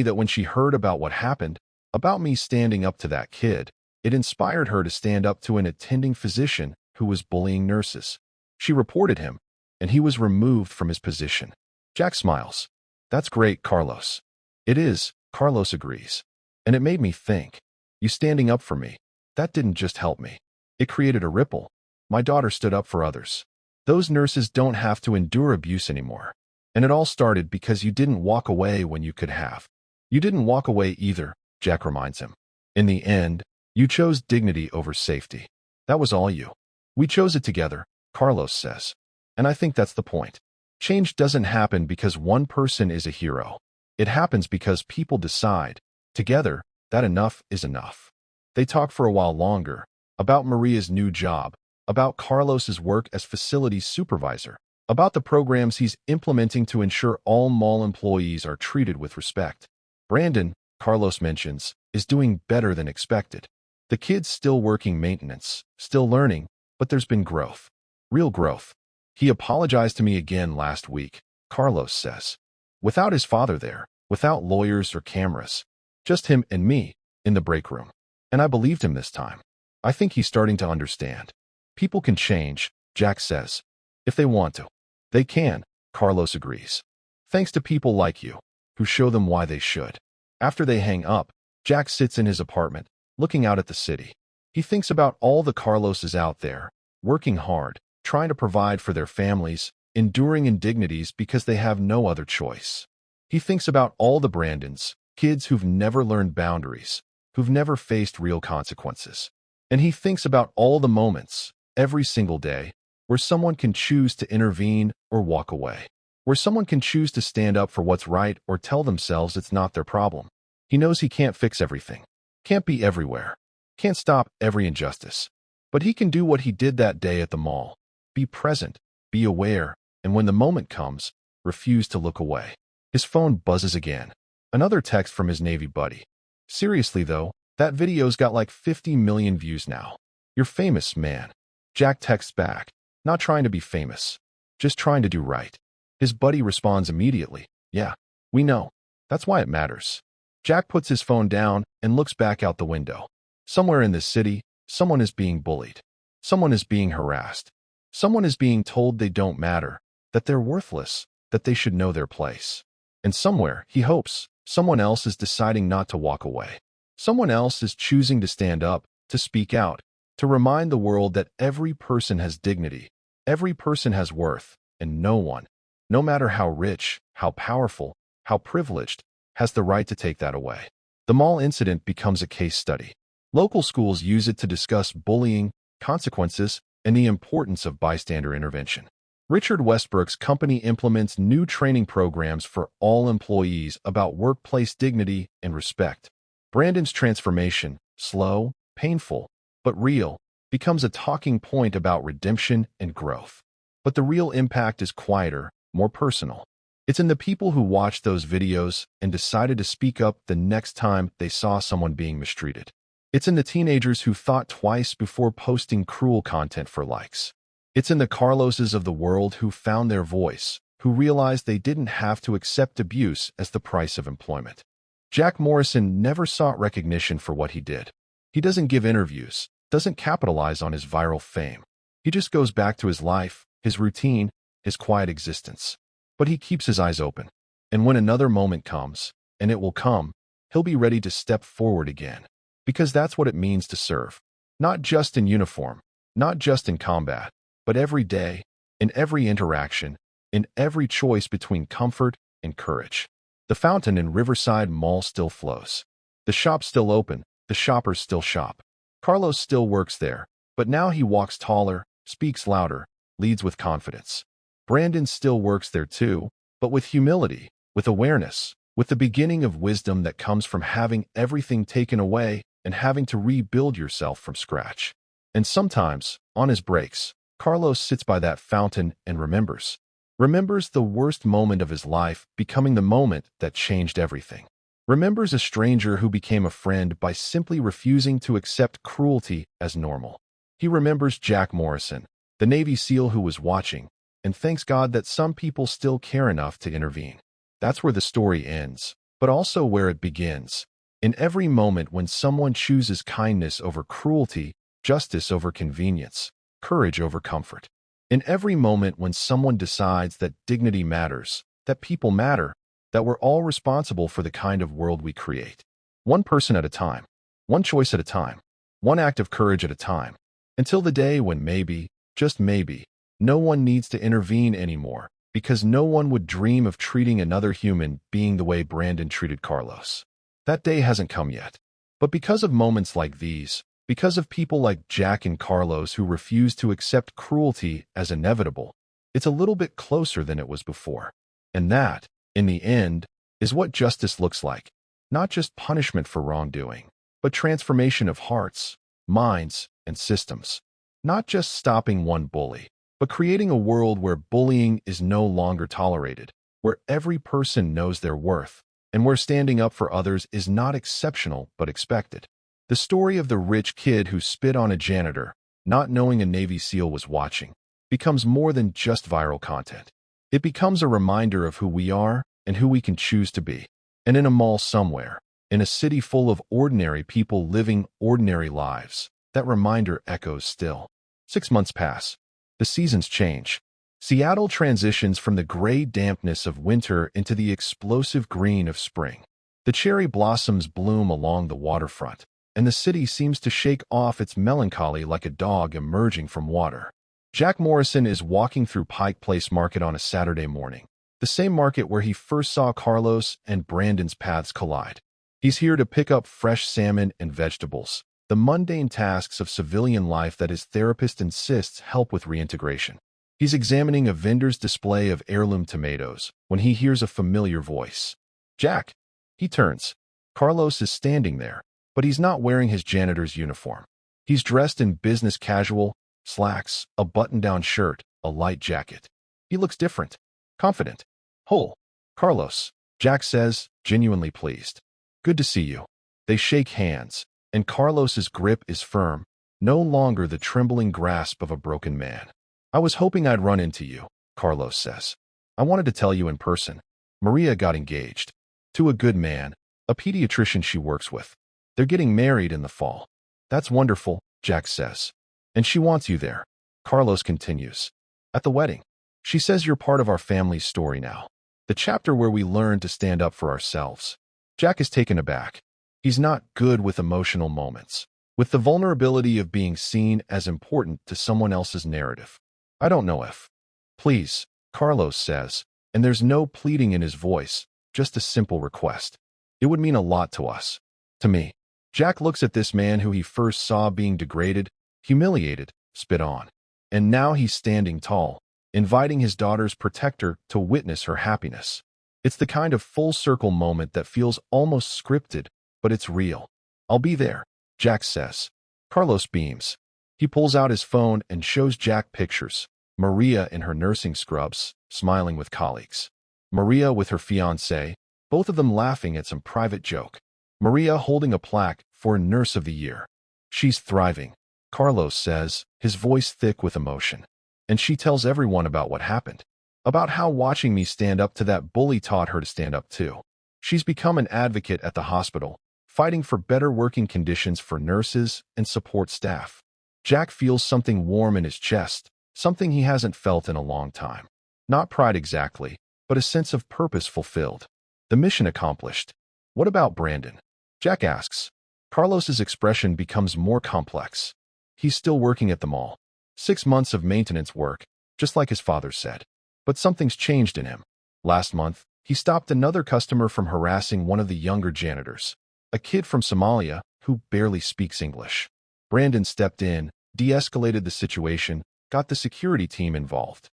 that when she heard about what happened, about me standing up to that kid, it inspired her to stand up to an attending physician who was bullying nurses. She reported him, and he was removed from his position." Jack smiles. "That's great, Carlos." "It is," Carlos agrees. "And it made me think. You standing up for me, that didn't just help me. It created a ripple. My daughter stood up for others. Those nurses don't have to endure abuse anymore. And it all started because you didn't walk away when you could have." "You didn't walk away either," Jack reminds him. "In the end, you chose dignity over safety. That was all you. We chose it together," Carlos says. "And I think that's the point. Change doesn't happen because one person is a hero. It happens because people decide, together, that enough is enough." They talk for a while longer, about Maria's new job, about Carlos's work as facilities supervisor, about the programs he's implementing to ensure all mall employees are treated with respect. Brandon, Carlos mentions, is doing better than expected. The kid's still working maintenance, still learning, but there's been growth. Real growth. "He apologized to me again last week," Carlos says. "Without his father there, without lawyers or cameras. Just him and me, in the break room. And I believed him this time. I think he's starting to understand. People can change," Jack says. "If they want to. They can," Carlos agrees. "Thanks to people like you, who show them why they should." After they hang up, Jack sits in his apartment, looking out at the city. He thinks about all the Carloses out there, working hard, trying to provide for their families, enduring indignities because they have no other choice. He thinks about all the Brandons, kids who've never learned boundaries, who've never faced real consequences. And he thinks about all the moments, every single day, where someone can choose to intervene or walk away, where someone can choose to stand up for what's right or tell themselves it's not their problem. He knows he can't fix everything, can't be everywhere, can't stop every injustice. But he can do what he did that day at the mall. Be present, be aware, and when the moment comes, refuse to look away. His phone buzzes again. Another text from his Navy buddy. "Seriously though, that video's got like 50 million views now. You're famous, man." Jack texts back, "Not trying to be famous, just trying to do right." His buddy responds immediately, "Yeah, we know. That's why it matters." Jack puts his phone down and looks back out the window. Somewhere in this city, someone is being bullied. Someone is being harassed. Someone is being told they don't matter, that they're worthless, that they should know their place. And somewhere, he hopes, someone else is deciding not to walk away. Someone else is choosing to stand up, to speak out, to remind the world that every person has dignity, every person has worth, and no one, no matter how rich, how powerful, how privileged, has the right to take that away. The mall incident becomes a case study. Local schools use it to discuss bullying, consequences, and the importance of bystander intervention. Richard Westbrook's company implements new training programs for all employees about workplace dignity and respect. Brandon's transformation, slow, painful, but real, becomes a talking point about redemption and growth. But the real impact is quieter, more personal. It's in the people who watched those videos and decided to speak up the next time they saw someone being mistreated. It's in the teenagers who thought twice before posting cruel content for likes. It's in the Carloses of the world who found their voice, who realized they didn't have to accept abuse as the price of employment. Jack Morrison never sought recognition for what he did. He doesn't give interviews, doesn't capitalize on his viral fame. He just goes back to his life, his routine, his quiet existence. But he keeps his eyes open. And when another moment comes, and it will come, he'll be ready to step forward again. Because that's what it means to serve. Not just in uniform, not just in combat, but every day, in every interaction, in every choice between comfort and courage. The fountain in Riverside Mall still flows. The shop's still open. The shoppers still shop. Carlos still works there, but now he walks taller, speaks louder, leads with confidence. Brandon still works there too, but with humility, with awareness, with the beginning of wisdom that comes from having everything taken away and having to rebuild yourself from scratch. And sometimes, on his breaks, Carlos sits by that fountain and remembers. Remembers the worst moment of his life becoming the moment that changed everything. Remembers a stranger who became a friend by simply refusing to accept cruelty as normal. He remembers Jack Morrison, the Navy SEAL who was watching, and thanks God that some people still care enough to intervene. That's where the story ends, but also where it begins. In every moment when someone chooses kindness over cruelty, justice over convenience, courage over comfort. In every moment when someone decides that dignity matters, that people matter, that we're all responsible for the kind of world we create. One person at a time, one choice at a time, one act of courage at a time, until the day when maybe, just maybe, no one needs to intervene anymore, because no one would dream of treating another human being the way Brandon treated Carlos. That day hasn't come yet. But because of moments like these, because of people like Jack and Carlos who refuse to accept cruelty as inevitable, it's a little bit closer than it was before. And that, in the end, is what justice looks like. Not just punishment for wrongdoing, but transformation of hearts, minds, and systems. Not just stopping one bully, but creating a world where bullying is no longer tolerated, where every person knows their worth, and where standing up for others is not exceptional but expected. The story of the rich kid who spit on a janitor, not knowing a Navy SEAL was watching, becomes more than just viral content. It becomes a reminder of who we are and who we can choose to be. And in a mall somewhere, in a city full of ordinary people living ordinary lives, that reminder echoes still. 6 months pass. The seasons change. Seattle transitions from the gray dampness of winter into the explosive green of spring. The cherry blossoms bloom along the waterfront, and the city seems to shake off its melancholy like a dog emerging from water. Jack Morrison is walking through Pike Place Market on a Saturday morning, the same market where he first saw Carlos and Brandon's paths collide. He's here to pick up fresh salmon and vegetables, the mundane tasks of civilian life that his therapist insists help with reintegration. He's examining a vendor's display of heirloom tomatoes when he hears a familiar voice. Jack. He turns. Carlos is standing there, but he's not wearing his janitor's uniform. He's dressed in business casual, slacks, a button-down shirt, a light jacket. He looks different, confident, whole. Carlos, Jack says, genuinely pleased. Good to see you. They shake hands, and Carlos's grip is firm, no longer the trembling grasp of a broken man. I was hoping I'd run into you, Carlos says. I wanted to tell you in person. Maria got engaged. To a good man, a pediatrician she works with. They're getting married in the fall. That's wonderful, Jack says. And she wants you there. Carlos continues. At the wedding. She says you're part of our family's story now. The chapter where we learn to stand up for ourselves. Jack is taken aback. He's not good with emotional moments, with the vulnerability of being seen as important to someone else's narrative. I don't know if. Please, Carlos says, and there's no pleading in his voice, just a simple request. It would mean a lot to us. To me. Jack looks at this man who he first saw being degraded, humiliated, spit on. And now he's standing tall, inviting his daughter's protector to witness her happiness. It's the kind of full-circle moment that feels almost scripted, but it's real. I'll be there, Jack says. Carlos beams. He pulls out his phone and shows Jack pictures. Maria in her nursing scrubs, smiling with colleagues. Maria with her fiancé, both of them laughing at some private joke. Maria holding a plaque for Nurse of the Year. She's thriving, Carlos says, his voice thick with emotion. And she tells everyone about what happened. About how watching me stand up to that bully taught her to stand up too. She's become an advocate at the hospital, fighting for better working conditions for nurses and support staff. Jack feels something warm in his chest, something he hasn't felt in a long time. Not pride exactly, but a sense of purpose fulfilled. The mission accomplished. What about Brandon? Jack asks. Carlos's expression becomes more complex. He's still working at the mall. 6 months of maintenance work, just like his father said. But something's changed in him. Last month, He stopped another customer from harassing one of the younger janitors, a kid from Somalia who barely speaks English. Brandon stepped in, de-escalated the situation, got the security team involved.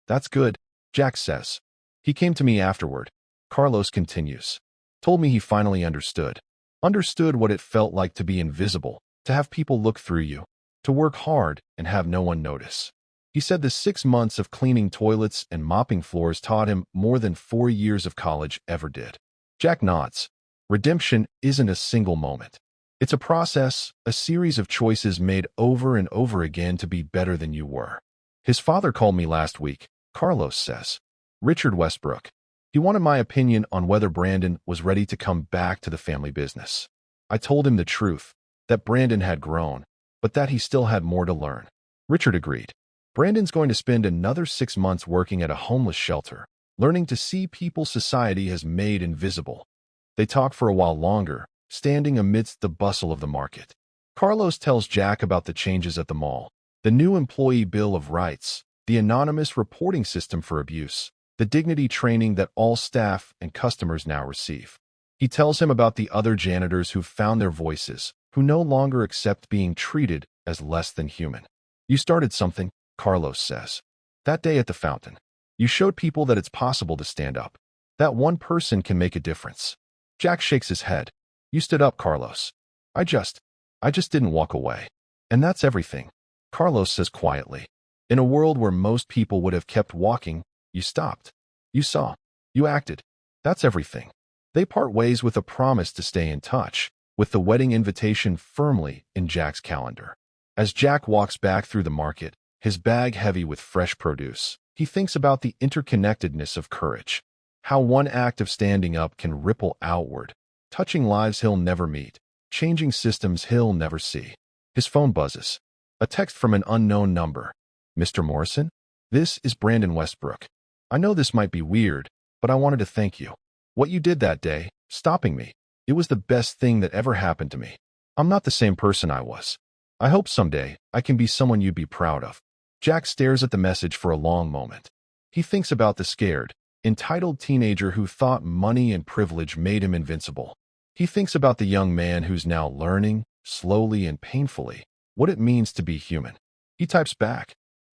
"That's good," Jack says. "He came to me afterward," Carlos continues. "Told me he finally understood. Understood what it felt like to be invisible, to have people look through you, to work hard and have no one notice. He said the 6 months of cleaning toilets and mopping floors taught him more than 4 years of college ever did." Jack nods. Redemption isn't a single moment. It's a process, a series of choices made over and over again to be better than you were. "His father called me last week," Carlos says. "Richard Westbrook. He wanted my opinion on whether Brandon was ready to come back to the family business. I told him the truth, that Brandon had grown, but that he still had more to learn." Richard agreed. Brandon's going to spend another 6 months working at a homeless shelter, learning to see people society has made invisible. They talk for a while longer, standing amidst the bustle of the market. Carlos tells Jack about the changes at the mall, the new employee bill of rights, the anonymous reporting system for abuse, the dignity training that all staff and customers now receive. He tells him about the other janitors who've found their voices, who no longer accept being treated as less than human. "You started something," Carlos says. "That day at the fountain. You showed people that it's possible to stand up. That one person can make a difference." Jack shakes his head. "You stood up, Carlos. I just didn't walk away. And that's everything," Carlos says quietly. "In a world where most people would have kept walking, you stopped. You saw. You acted. That's everything." They part ways with a promise to stay in touch, with the wedding invitation firmly in Jack's calendar. As Jack walks back through the market, his bag heavy with fresh produce, he thinks about the interconnectedness of courage. How one act of standing up can ripple outward, touching lives he'll never meet, changing systems he'll never see. His phone buzzes. A text from an unknown number. "Mr. Morrison? This is Brandon Westbrook. I know this might be weird, but I wanted to thank you. What you did that day, stopping me, it was the best thing that ever happened to me. I'm not the same person I was. I hope someday I can be someone you'd be proud of." Jack stares at the message for a long moment. He thinks about the scared, entitled teenager who thought money and privilege made him invincible. He thinks about the young man who's now learning, slowly and painfully, what it means to be human. He types back,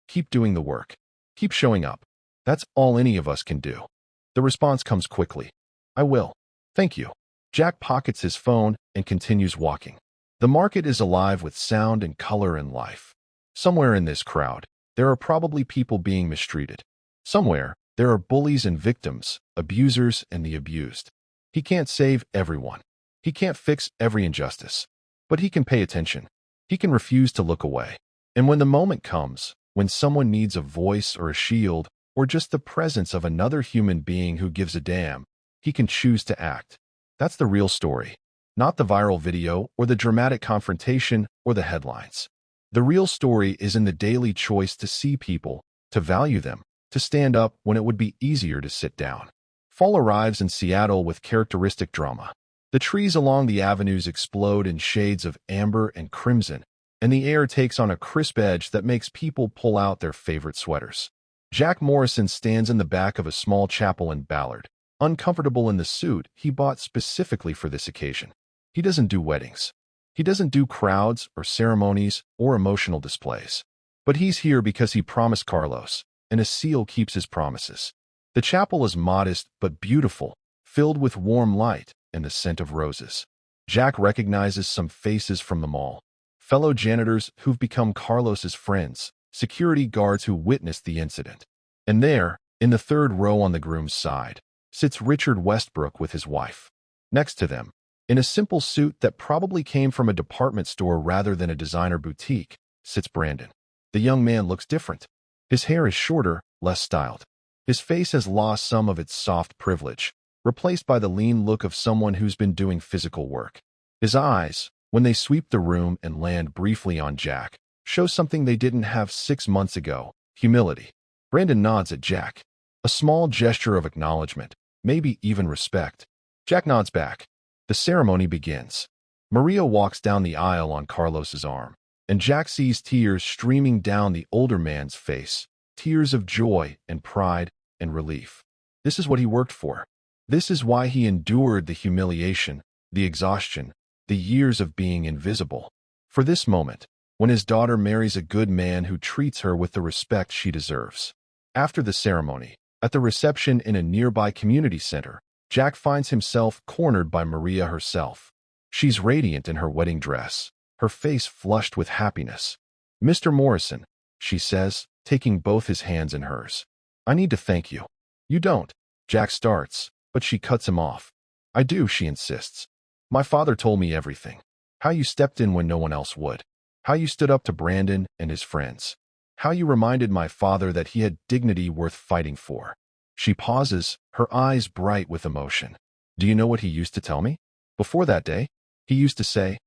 "Keep doing the work. Keep showing up. That's all any of us can do." The response comes quickly. "I will. Thank you." Jack pockets his phone and continues walking. The market is alive with sound and color and life. Somewhere in this crowd, there are probably people being mistreated. Somewhere, there are bullies and victims, abusers and the abused. He can't save everyone. He can't fix every injustice. But he can pay attention. He can refuse to look away. And when the moment comes, when someone needs a voice or a shield, or just the presence of another human being who gives a damn, he can choose to act. That's the real story. Not the viral video or the dramatic confrontation or the headlines. The real story is in the daily choice to see people, to value them, to stand up when it would be easier to sit down. Fall arrives in Seattle with characteristic drama. The trees along the avenues explode in shades of amber and crimson, and the air takes on a crisp edge that makes people pull out their favorite sweaters. Jack Morrison stands in the back of a small chapel in Ballard, uncomfortable in the suit he bought specifically for this occasion. He doesn't do weddings. He doesn't do crowds or ceremonies or emotional displays. But he's here because he promised Carlos, and a seal keeps his promises. The chapel is modest but beautiful, filled with warm light and the scent of roses. Jack recognizes some faces from the mall, fellow janitors who've become Carlos's friends, security guards who witnessed the incident. And there, in the third row on the groom's side, sits Richard Westbrook with his wife. Next to them, in a simple suit that probably came from a department store rather than a designer boutique, sits Brandon. The young man looks different. His hair is shorter, less styled. His face has lost some of its soft privilege, replaced by the lean look of someone who's been doing physical work. His eyes, when they sweep the room and land briefly on Jack, show something they didn't have 6 months ago: humility. Brandon nods at Jack, a small gesture of acknowledgement, maybe even respect. Jack nods back. The ceremony begins. Maria walks down the aisle on Carlos's arm, and Jack sees tears streaming down the older man's face, tears of joy and pride and relief. This is what he worked for. This is why he endured the humiliation, the exhaustion, the years of being invisible. For this moment, when his daughter marries a good man who treats her with the respect she deserves. After the ceremony, at the reception in a nearby community center, Jack finds himself cornered by Maria herself. She's radiant in her wedding dress, her face flushed with happiness. "Mr. Morrison," she says, taking both his hands in hers. "I need to thank you." "You don't," Jack starts, but she cuts him off. "I do," she insists. "My father told me everything. How you stepped in when no one else would. How you stood up to Brandon and his friends. How you reminded my father that he had dignity worth fighting for." She pauses, her eyes bright with emotion. "Do you know what he used to tell me? Before that day, he used to say,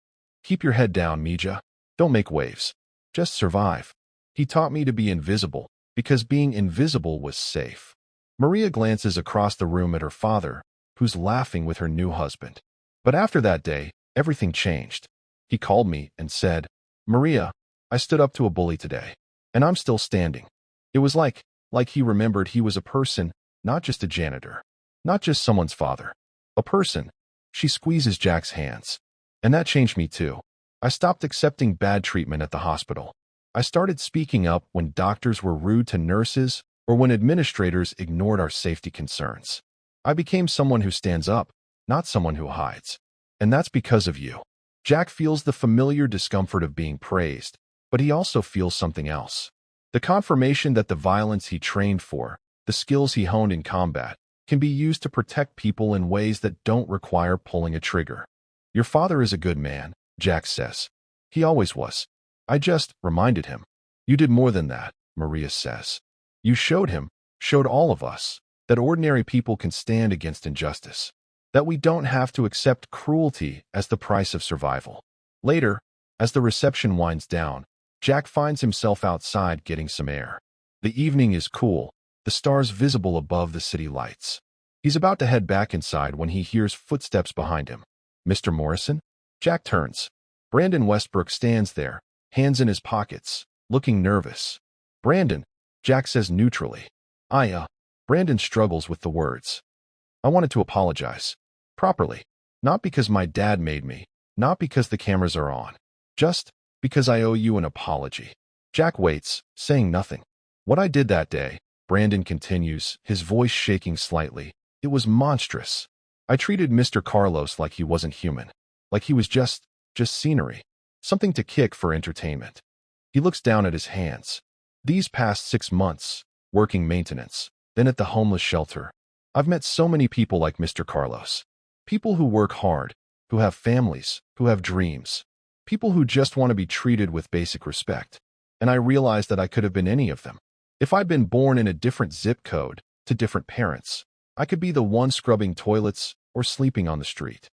'Keep your head down, Mija. Don't make waves. Just survive.' He taught me to be invisible, because being invisible was safe." Maria glances across the room at her father, who's laughing with her new husband. "But after that day, everything changed. He called me and said, 'Maria, I stood up to a bully today, and I'm still standing.' It was like he remembered he was a person, not just a janitor, not just someone's father. A person." She squeezes Jack's hands. "And that changed me too. I stopped accepting bad treatment at the hospital. I started speaking up when doctors were rude to nurses or when administrators ignored our safety concerns. I became someone who stands up, not someone who hides. And that's because of you." Jack feels the familiar discomfort of being praised, but he also feels something else. The confirmation that the violence he trained for, the skills he honed in combat, can be used to protect people in ways that don't require pulling a trigger. "Your father is a good man," Jack says. "He always was. I just reminded him." "You did more than that," Maria says. "You showed him, showed all of us, that ordinary people can stand against injustice. That we don't have to accept cruelty as the price of survival." Later, as the reception winds down, Jack finds himself outside getting some air. The evening is cool, the stars visible above the city lights. He's about to head back inside when he hears footsteps behind him. "Mr. Morrison?" Jack turns. Brandon Westbrook stands there, hands in his pockets, looking nervous. "Brandon," Jack says neutrally. Brandon struggles with the words. "I wanted to apologize. Properly. Not because my dad made me, not because the cameras are on. Just because I owe you an apology." Jack waits, saying nothing. "What I did that day," Brandon continues, his voice shaking slightly, "it was monstrous. I treated Mr. Carlos like he wasn't human. Like he was just scenery. Something to kick for entertainment." He looks down at his hands. "These past 6 months, working maintenance, then at the homeless shelter, I've met so many people like Mr. Carlos. People who work hard, who have families, who have dreams. People who just want to be treated with basic respect. And I realized that I could have been any of them. If I'd been born in a different zip code, to different parents, I could be the one scrubbing toilets or sleeping on the street."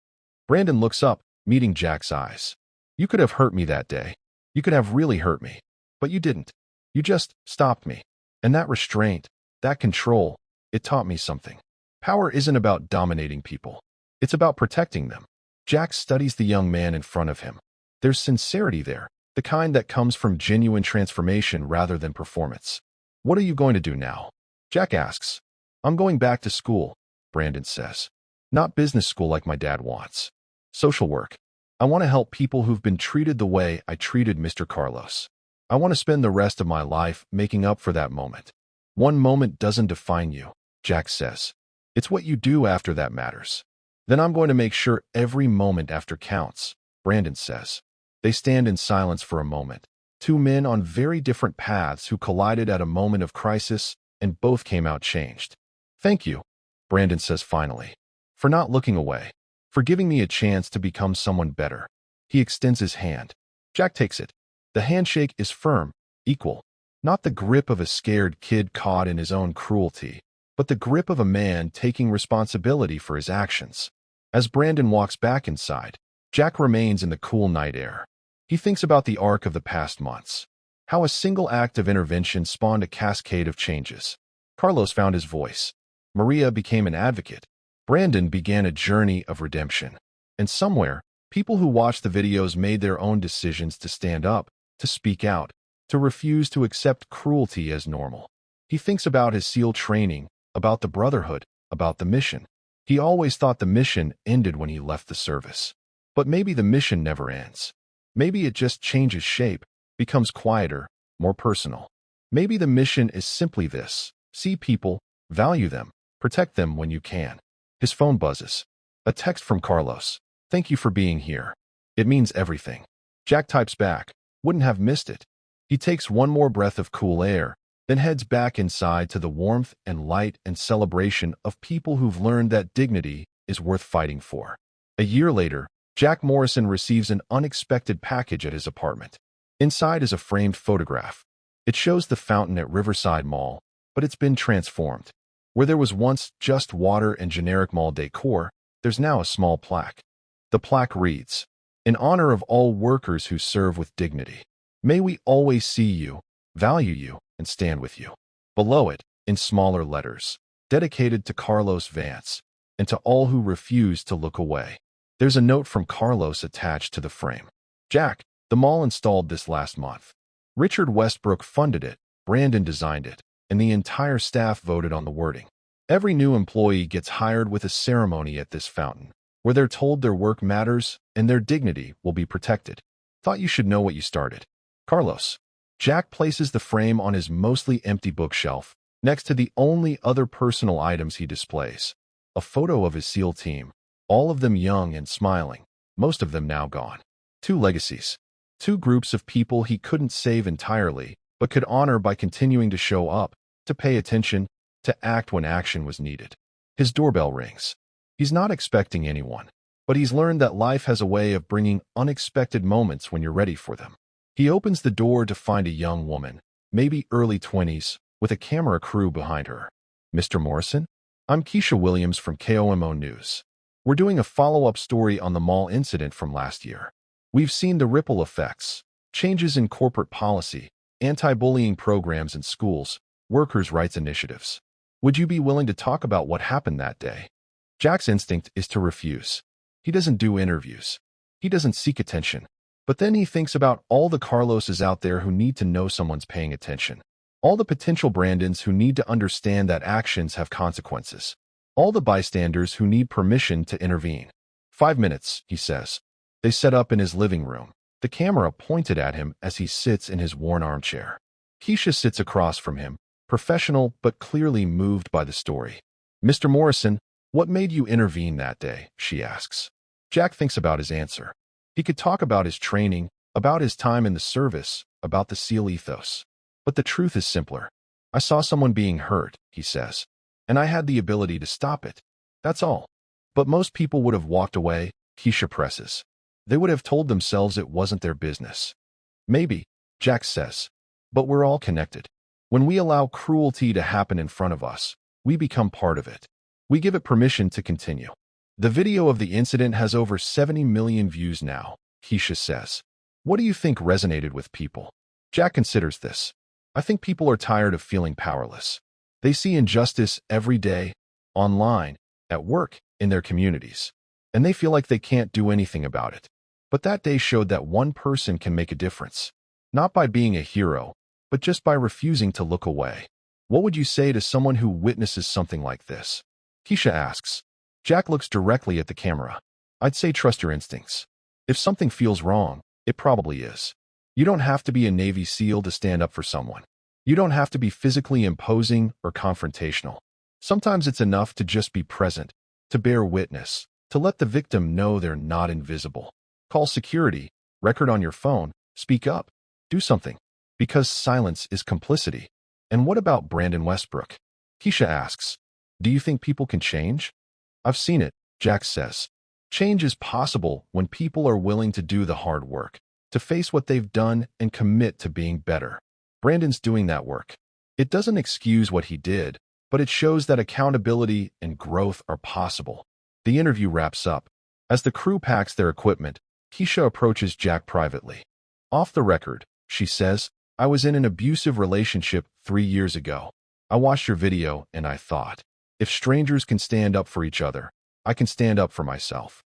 Brandon looks up, meeting Jack's eyes. "You could have hurt me that day. You could have really hurt me. But you didn't. You just stopped me. And that restraint, that control, it taught me something. Power isn't about dominating people. It's about protecting them." Jack studies the young man in front of him. There's sincerity there, the kind that comes from genuine transformation rather than performance. "What are you going to do now?" Jack asks. "I'm going back to school," Brandon says. "Not business school like my dad wants. Social work. I want to help people who've been treated the way I treated Mr. Carlos. I want to spend the rest of my life making up for that moment." "One moment doesn't define you," Jack says. "It's what you do after that matters." "Then I'm going to make sure every moment after counts," Brandon says. They stand in silence for a moment. Two men on very different paths who collided at a moment of crisis, and both came out changed. "Thank you," Brandon says finally, "for not looking away, for giving me a chance to become someone better." He extends his hand. Jack takes it. The handshake is firm, equal. Not the grip of a scared kid caught in his own cruelty, but the grip of a man taking responsibility for his actions. As Brandon walks back inside, Jack remains in the cool night air. He thinks about the arc of the past months. How a single act of intervention spawned a cascade of changes. Carlos found his voice. Maria became an advocate. Brandon began a journey of redemption. And somewhere, people who watched the videos made their own decisions to stand up, to speak out, to refuse to accept cruelty as normal. He thinks about his SEAL training, about the brotherhood, about the mission. He always thought the mission ended when he left the service. But maybe the mission never ends. Maybe it just changes shape, becomes quieter, more personal. Maybe the mission is simply this: see people, value them, protect them when you can. His phone buzzes. A text from Carlos. Thank you for being here. It means everything. Jack types back. Wouldn't have missed it. He takes one more breath of cool air, then heads back inside to the warmth and light and celebration of people who've learned that dignity is worth fighting for. A year later, Jack Morrison receives an unexpected package at his apartment. Inside is a framed photograph. It shows the fountain at Riverside Mall, but it's been transformed. Where there was once just water and generic mall decor, there's now a small plaque. The plaque reads, "In honor of all workers who serve with dignity. May we always see you, value you, and stand with you." Below it, in smaller letters, dedicated to Carlos Vance, and to all who refuse to look away. There's a note from Carlos attached to the frame. Jack, the mall installed this last month. Richard Westbrook funded it, Brandon designed it, and the entire staff voted on the wording. Every new employee gets hired with a ceremony at this fountain, where they're told their work matters and their dignity will be protected. Thought you should know what you started. Carlos. Jack places the frame on his mostly empty bookshelf, next to the only other personal items he displays. A photo of his SEAL team, all of them young and smiling, most of them now gone. Two legacies. Two groups of people he couldn't save entirely, but could honor by continuing to show up, to pay attention, to act when action was needed. His doorbell rings. He's not expecting anyone, but he's learned that life has a way of bringing unexpected moments when you're ready for them. He opens the door to find a young woman, maybe early 20s, with a camera crew behind her. Mr. Morrison? I'm Keisha Williams from KOMO News. We're doing a follow-up story on the mall incident from last year. We've seen the ripple effects, changes in corporate policy, anti-bullying programs in schools, workers' rights initiatives. Would you be willing to talk about what happened that day? Jack's instinct is to refuse. He doesn't do interviews. He doesn't seek attention. But then he thinks about all the Carloses out there who need to know someone's paying attention. All the potential Brandons who need to understand that actions have consequences. All the bystanders who need permission to intervene. 5 minutes, he says. They set up in his living room, the camera pointed at him as he sits in his worn armchair. Keisha sits across from him, professional but clearly moved by the story. Mr. Morrison, what made you intervene that day? She asks. Jack thinks about his answer. He could talk about his training, about his time in the service, about the SEAL ethos. But the truth is simpler. I saw someone being hurt, he says, and I had the ability to stop it. That's all. But most people would have walked away, Keisha presses. They would have told themselves it wasn't their business. Maybe, Jack says. But we're all connected. When we allow cruelty to happen in front of us, we become part of it. We give it permission to continue. The video of the incident has over 70 million views now, Keisha says. What do you think resonated with people? Jack considers this. I think people are tired of feeling powerless. They see injustice every day, online, at work, in their communities, and they feel like they can't do anything about it. But that day showed that one person can make a difference, not by being a hero, but just by refusing to look away. What would you say to someone who witnesses something like this? Keisha asks. Jack looks directly at the camera. I'd say trust your instincts. If something feels wrong, it probably is. You don't have to be a Navy SEAL to stand up for someone. You don't have to be physically imposing or confrontational. Sometimes it's enough to just be present, to bear witness, to let the victim know they're not invisible. Call security, record on your phone, speak up, do something. Because silence is complicity. And what about Brandon Westbrook? Keisha asks. Do you think people can change? I've seen it, Jack says. Change is possible when people are willing to do the hard work, to face what they've done and commit to being better. Brandon's doing that work. It doesn't excuse what he did, but it shows that accountability and growth are possible. The interview wraps up. As the crew packs their equipment, Keisha approaches Jack privately. Off the record, she says, I was in an abusive relationship 3 years ago. I watched your video and I thought, if strangers can stand up for each other, I can stand up for myself.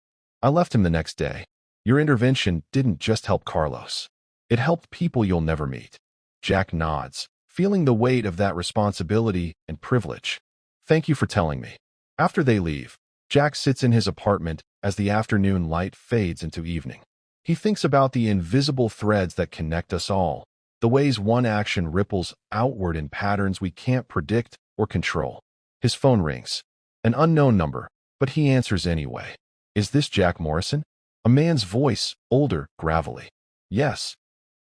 I left him the next day. Your intervention didn't just help Carlos. It helped people you'll never meet. Jack nods, feeling the weight of that responsibility and privilege. Thank you for telling me. After they leave, Jack sits in his apartment as the afternoon light fades into evening. He thinks about the invisible threads that connect us all, the ways one action ripples outward in patterns we can't predict or control. His phone rings. An unknown number, but he answers anyway. Is this Jack Morrison? A man's voice, older, gravelly. Yes.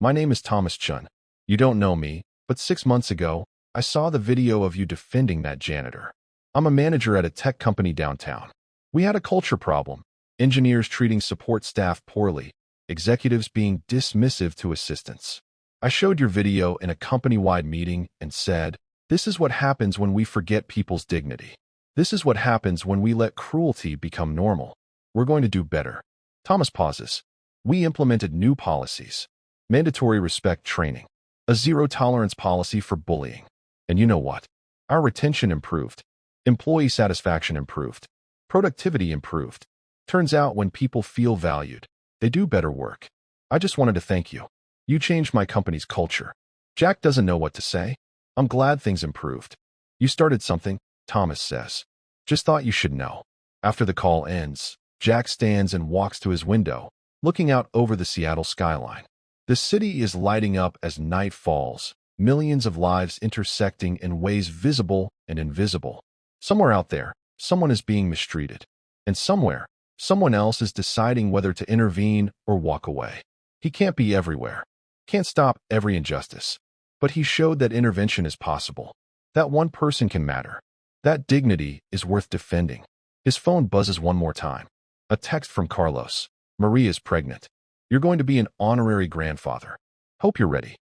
My name is Thomas Chun. You don't know me, but 6 months ago, I saw the video of you defending that janitor. I'm a manager at a tech company downtown. We had a culture problem. Engineers treating support staff poorly, executives being dismissive to assistants. I showed your video in a company-wide meeting and said, this is what happens when we forget people's dignity. This is what happens when we let cruelty become normal. We're going to do better. Thomas pauses. We implemented new policies. Mandatory respect training. A zero-tolerance policy for bullying. And you know what? Our retention improved. Employee satisfaction improved. Productivity improved. Turns out when people feel valued, they do better work. I just wanted to thank you. You changed my company's culture. Jack doesn't know what to say. I'm glad things improved. You started something, Thomas says. Just thought you should know. After the call ends, Jack stands and walks to his window, looking out over the Seattle skyline. The city is lighting up as night falls, millions of lives intersecting in ways visible and invisible. Somewhere out there, someone is being mistreated. And somewhere, someone else is deciding whether to intervene or walk away. He can't be everywhere. Can't stop every injustice. But he showed that intervention is possible. That one person can matter. That dignity is worth defending. His phone buzzes one more time. A text from Carlos. Maria's pregnant. You're going to be an honorary grandfather. Hope you're ready.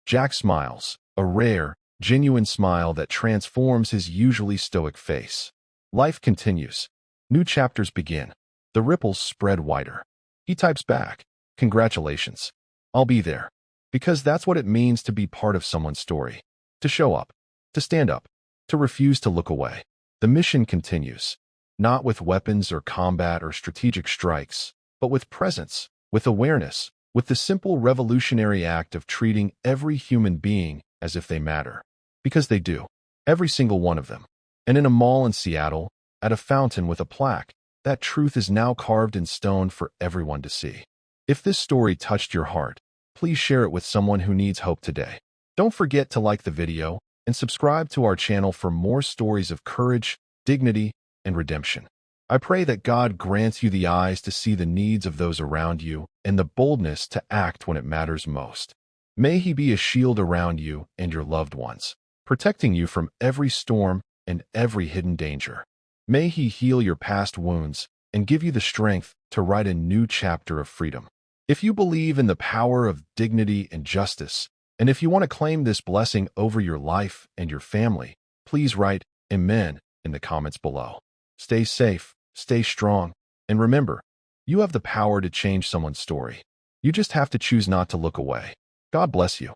Jack smiles, a rare, genuine smile that transforms his usually stoic face. Life continues. New chapters begin. The ripples spread wider. He types back, congratulations. I'll be there. Because that's what it means to be part of someone's story. To show up. To stand up. To refuse to look away. The mission continues. Not with weapons or combat or strategic strikes, but with presence, with awareness, with the simple revolutionary act of treating every human being as if they matter. Because they do. Every single one of them. And in a mall in Seattle, at a fountain with a plaque, that truth is now carved in stone for everyone to see. If this story touched your heart, please share it with someone who needs hope today. Don't forget to like the video and subscribe to our channel for more stories of courage, dignity, and redemption. I pray that God grants you the eyes to see the needs of those around you and the boldness to act when it matters most. May He be a shield around you and your loved ones, protecting you from every storm and every hidden danger. May He heal your past wounds and give you the strength to write a new chapter of freedom. If you believe in the power of dignity and justice, and if you want to claim this blessing over your life and your family, please write Amen in the comments below. Stay safe, stay strong, and remember, you have the power to change someone's story. You just have to choose not to look away. God bless you.